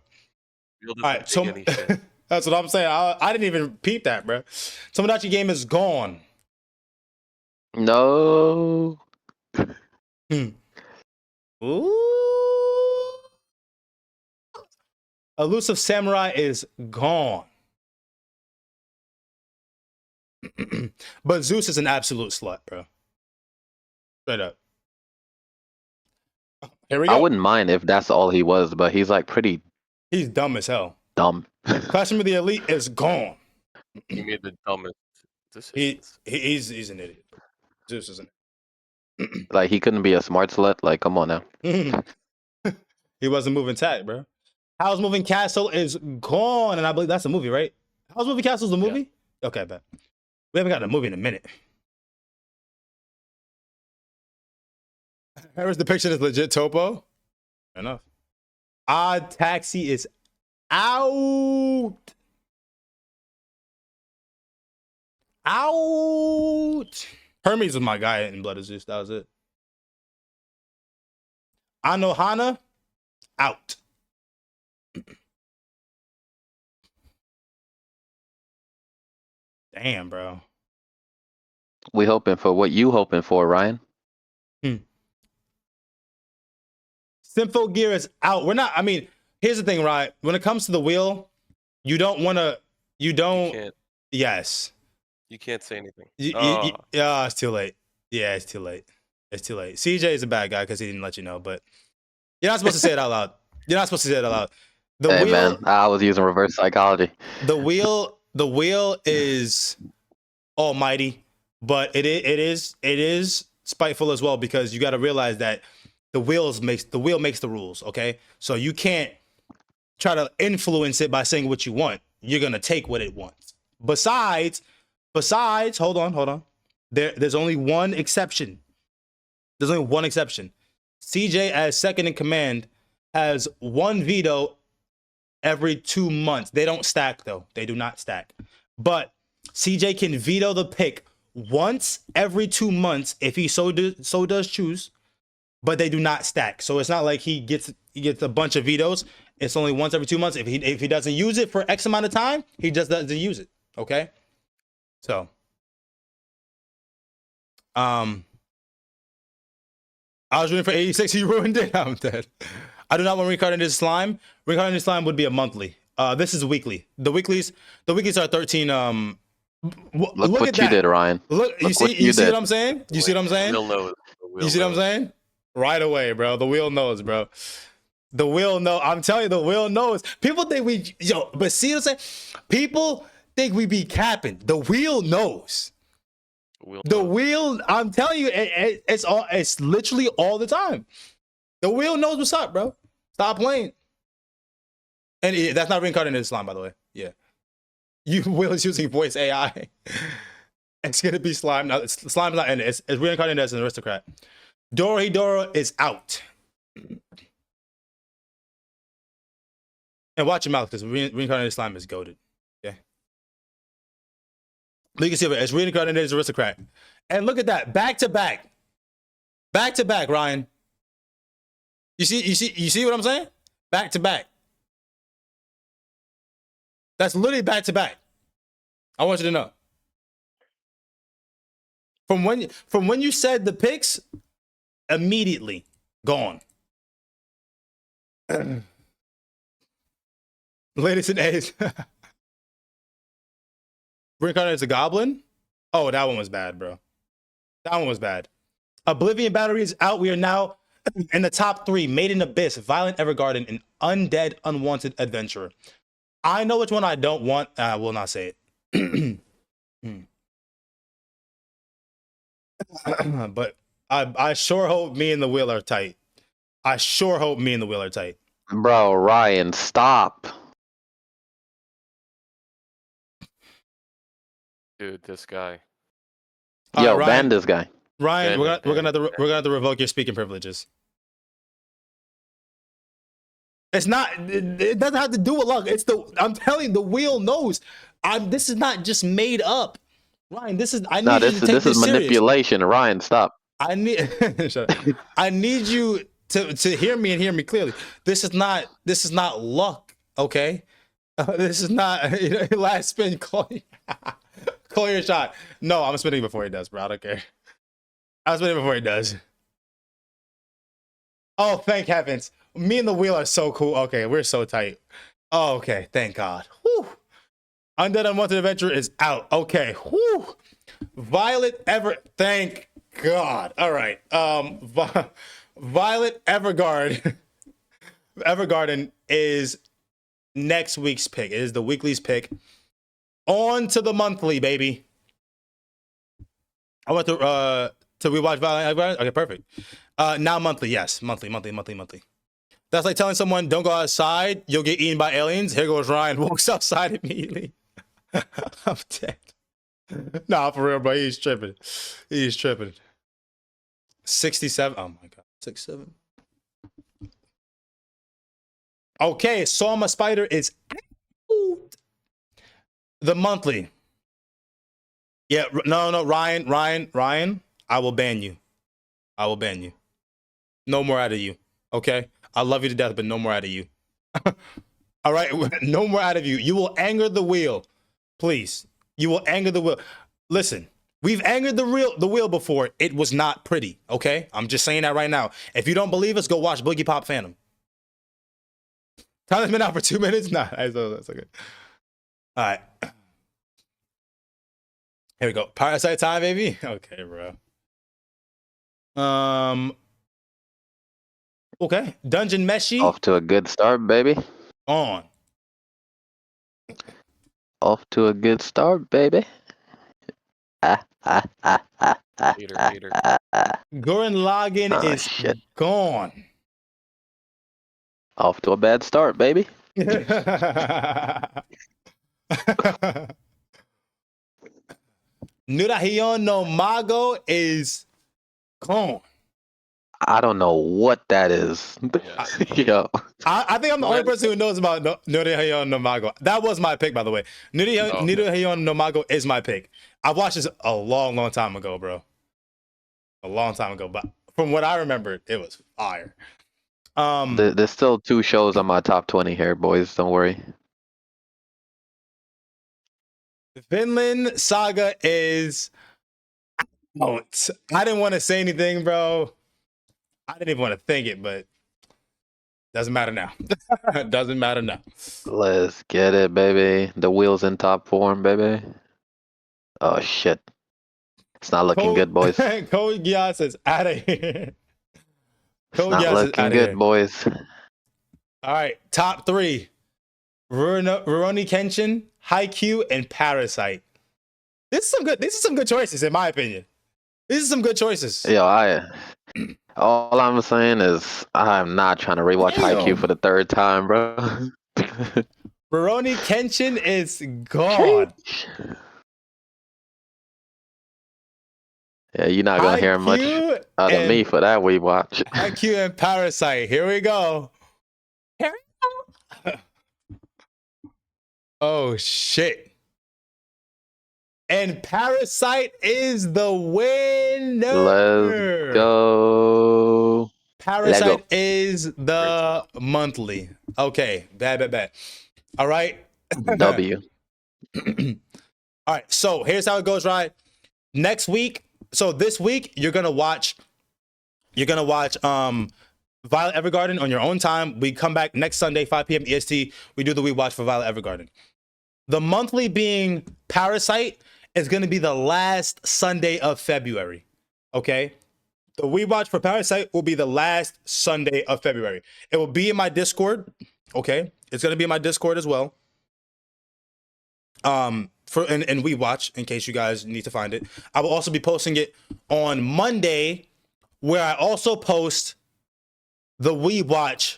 Wheel All doesn't right. So take any shit. that's what I'm saying. I didn't even peep that, bro. Tomodachi game is gone. No. Ooh. Elusive Samurai is gone. But Zeus is an absolute slut, bro. Straight up. Here we I go. wouldn't mind if that's all he was, but he's like pretty He's dumb as hell. dumb. Classroom of the Elite is gone. He made the dumbest decisions. He's an idiot. Zeus is an Like he couldn't be a smart slut. Like, come on now. idiot. He wasn't moving tight, bro. How's Moving Castle is gone, and I believe that's a movie, right? How's Moving Castle is a movie? Yeah. Okay, bet. We haven't got a movie in a minute. Harris depiction is legit topo. Fair enough. Odd Taxi is out. Out. Hermes was my guy in Blood of Zeus. That was it. Anohana, out. Damn, bro. We hoping for what you hoping for, Ryan. Sympho Gear is out. We're not. I mean, here's the thing, right? When it comes to the wheel, you don't want to. You don't. can't. Yes. You can't say anything. Yeah, it's too late. Yeah, it's too late. It's too late. CJ is a bad guy because he didn't let you know, but you're not supposed to say it out loud. You're not supposed to say it out loud. The Hey wheel. man, I was using reverse psychology. The wheel is almighty, but it is spiteful as well, because you got to realize that the wheel makes the rules. Okay, so you can't try to influence it by saying what you want. You're gonna take what it wants. Besides, hold on. There's only one exception. There's only one exception. CJ, as second in command, has one veto every 2 months. They don't stack though. They do not stack. But CJ can veto the pick once every 2 months if he so does choose. But they do not stack. So it's not like he gets a bunch of vetoes. It's only once every 2 months. If he doesn't use it for X amount of time, he just doesn't use it. Okay. So I was rooting for 86. You ruined it. I'm dead. I do not want reincarnated slime. Reincarnated slime would be a monthly. This is weekly. The weeklies are 13. Look what at you that. did, Ryan. Look, you see what I'm saying? You see what I'm saying? Wheel knows. You see what I'm saying? Right away, bro. The wheel knows, bro. The wheel knows. I'm telling you, the wheel knows. People think but see what I'm saying? People think we be capping. The wheel knows. The wheel, I'm telling you, it's literally all the time. The wheel knows what's up, bro. Stop playing. And that's not reincarnated slime, by the way. Yeah. Will is using voice AI. It's gonna be slime. Now slime's not in it. It's reincarnated as an aristocrat. Dorohedoro is out. And watch your mouth, because reincarnated slime is goated. Yeah. But you can see it. It's reincarnated as aristocrat. And look at that. Back to back. Back to back, Ryan. You see what I'm saying? Back to back. That's literally back to back. I want you to know. From when you said the picks, immediately gone. Latest in A's. Reincarnated as a goblin? Oh, that one was bad, bro. That one was bad. Oblivion Battery is out. We are now in the top 3. Made in Abyss, Violent Evergarden, and Undead Unwanted Adventurer. I know which one I don't want. I will not say it. But I sure hope me and the wheel are tight. I sure hope me and the wheel are tight. Bro, Ryan, stop. Dude, this guy. Yo, Ryan, ban this guy. Ryan, we're gonna have to revoke your speaking privileges. It's not. It doesn't have to do with luck. I'm telling you, the wheel knows. This is not just made up, Ryan. This is. I need you to take this is serious. manipulation. Ryan, stop. I need. I need you to hear me and hear me clearly. This is not luck. Okay. This is not last spin. Call your shot. No, I'm spinning before he does, bro. I don't care. I'm spinning before he does. Oh, thank heavens. Me and the wheel are so cool. Okay, we're so tight. Oh, okay, thank God. Whew. Undead Unwanted Adventure is out. Okay. Whew. Violet thank God. All right. Violet Evergarden. Evergarden is next week's pick. It is the weekly's pick. On to the monthly, baby. I want to rewatch Violet Evergarden. Okay, perfect. Now monthly, yes. Monthly. That's like telling someone, don't go outside, you'll get eaten by aliens. Here goes Ryan, walks outside immediately. I'm dead. Nah, for real, bro. He's tripping. 67. Oh my God. 67. Okay, Soma Spider is out. The monthly. Yeah, no, Ryan, I will ban you. I will ban you. No more out of you. Okay? I love you to death, but no more out of you. All right? No more out of you. You will anger the wheel. Please. You will anger the wheel. Listen, we've angered the wheel before. It was not pretty. Okay? I'm just saying that right now. If you don't believe us, go watch Boogie Pop Phantom. Time has been out for 2 minutes? Nah, that's okay. All right. Here we go. Parasite time, baby. Okay, bro. Okay. Dungeon Meshi Off to a good start, baby. on. Off to a good start, baby. Hater. Gurren Lagann Oh, is shit. gone. Off to a bad start, baby. Nurahion no Mago is gone. I don't know what that is. Yeah. Yo. I think I'm the only person who knows about Nurahion no Mago. That was my pick, by the way. Nurahion no Mago is my pick. I watched this a long, long time ago, bro. A long time ago, but from what I remember, it was fire. There's still 2 shows on my top 20 here, boys. Don't worry. Vinland Saga is. Oh, I didn't want to say anything, bro. I didn't even want to think it, but doesn't matter now. Doesn't matter now. Let's get it, baby. The wheel's in top form, baby. Oh, shit. It's not looking good, boys. Code Geass is out of here. It's Code not Geass is looking out of good, here. boys. All right, top 3. Rurouni Kenshin, Haikyuu, and Parasite. These are some good choices, in my opinion. These are some good choices. Yo, all I'm saying is I'm not trying to rewatch Haikyuu for the 3rd time, bro. Rurouni Kenshin is gone. Yeah, you're not gonna hear much Haikyuu out of and- me for that WeebWatch. Haikyuu and Parasite. Here we go. Here we go. Oh shit. And Parasite is the winner. Let's go. Parasite is the monthly. Okay, bad. All right. W. All right, so here's how it goes, right? Next week, so this week you're gonna watch Violet Evergarden on your own time. We come back next Sunday, 5 p.m. EST. We do the WeebWatch for Violet Evergarden. The monthly being Parasite is gonna be the last Sunday of February. Okay? The WeebWatch for Parasite will be the last Sunday of February. It will be in my Discord. Okay? It's gonna be in my Discord as well. And WeebWatch, in case you guys need to find it. I will also be posting it on Monday, where I also post the WeebWatch.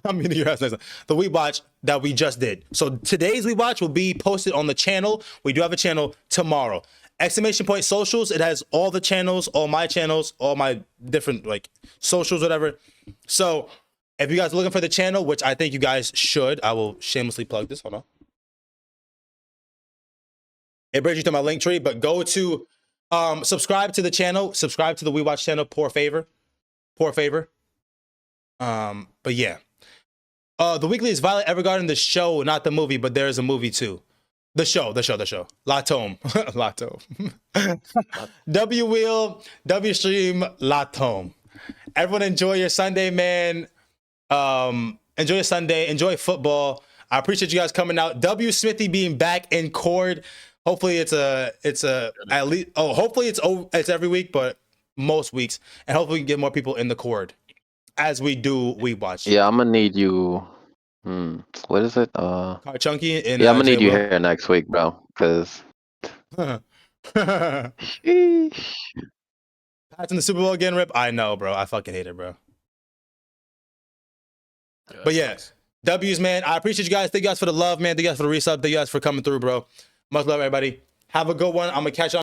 I'm gonna hear the WeebWatch that we just did. So today's WeebWatch will be posted on the channel. We do have a channel tomorrow. Exclamation point socials. It has all the channels, all my channels, all my different like socials, whatever. So if you guys are looking for the channel, which I think you guys should, I will shamelessly plug this. Hold on. It brings you to my link tree, but go to subscribe to the channel, subscribe to the WeebWatch channel. Poor favor. But yeah. The weekly is Violet Evergarden, the show, not the movie, but there is a movie too. The show. La Tome. La Tome. W Wheel, W Stream, La Tome. Everyone enjoy your Sunday, man. Enjoy your Sunday. Enjoy football. I appreciate you guys coming out. W Smithy being back in Cord. Hopefully it's at least hopefully it's every week, but most weeks, and hopefully we can get more people in the Cord as we do WeebWatch. Yeah, I'm gonna need you. What is it? Car Chunky and Yeah, I'm gonna need you J-Will. here next week, bro. Cause. Sheesh. Pats in the Super Bowl again, Rip. I know, bro. I fucking hate it, bro. But yeah, W's, man. I appreciate you guys. Thank you guys for the love, man. Thank you guys for the resub. Thank you guys for coming through, bro. Much love, everybody. Have a good one. I'm gonna catch you on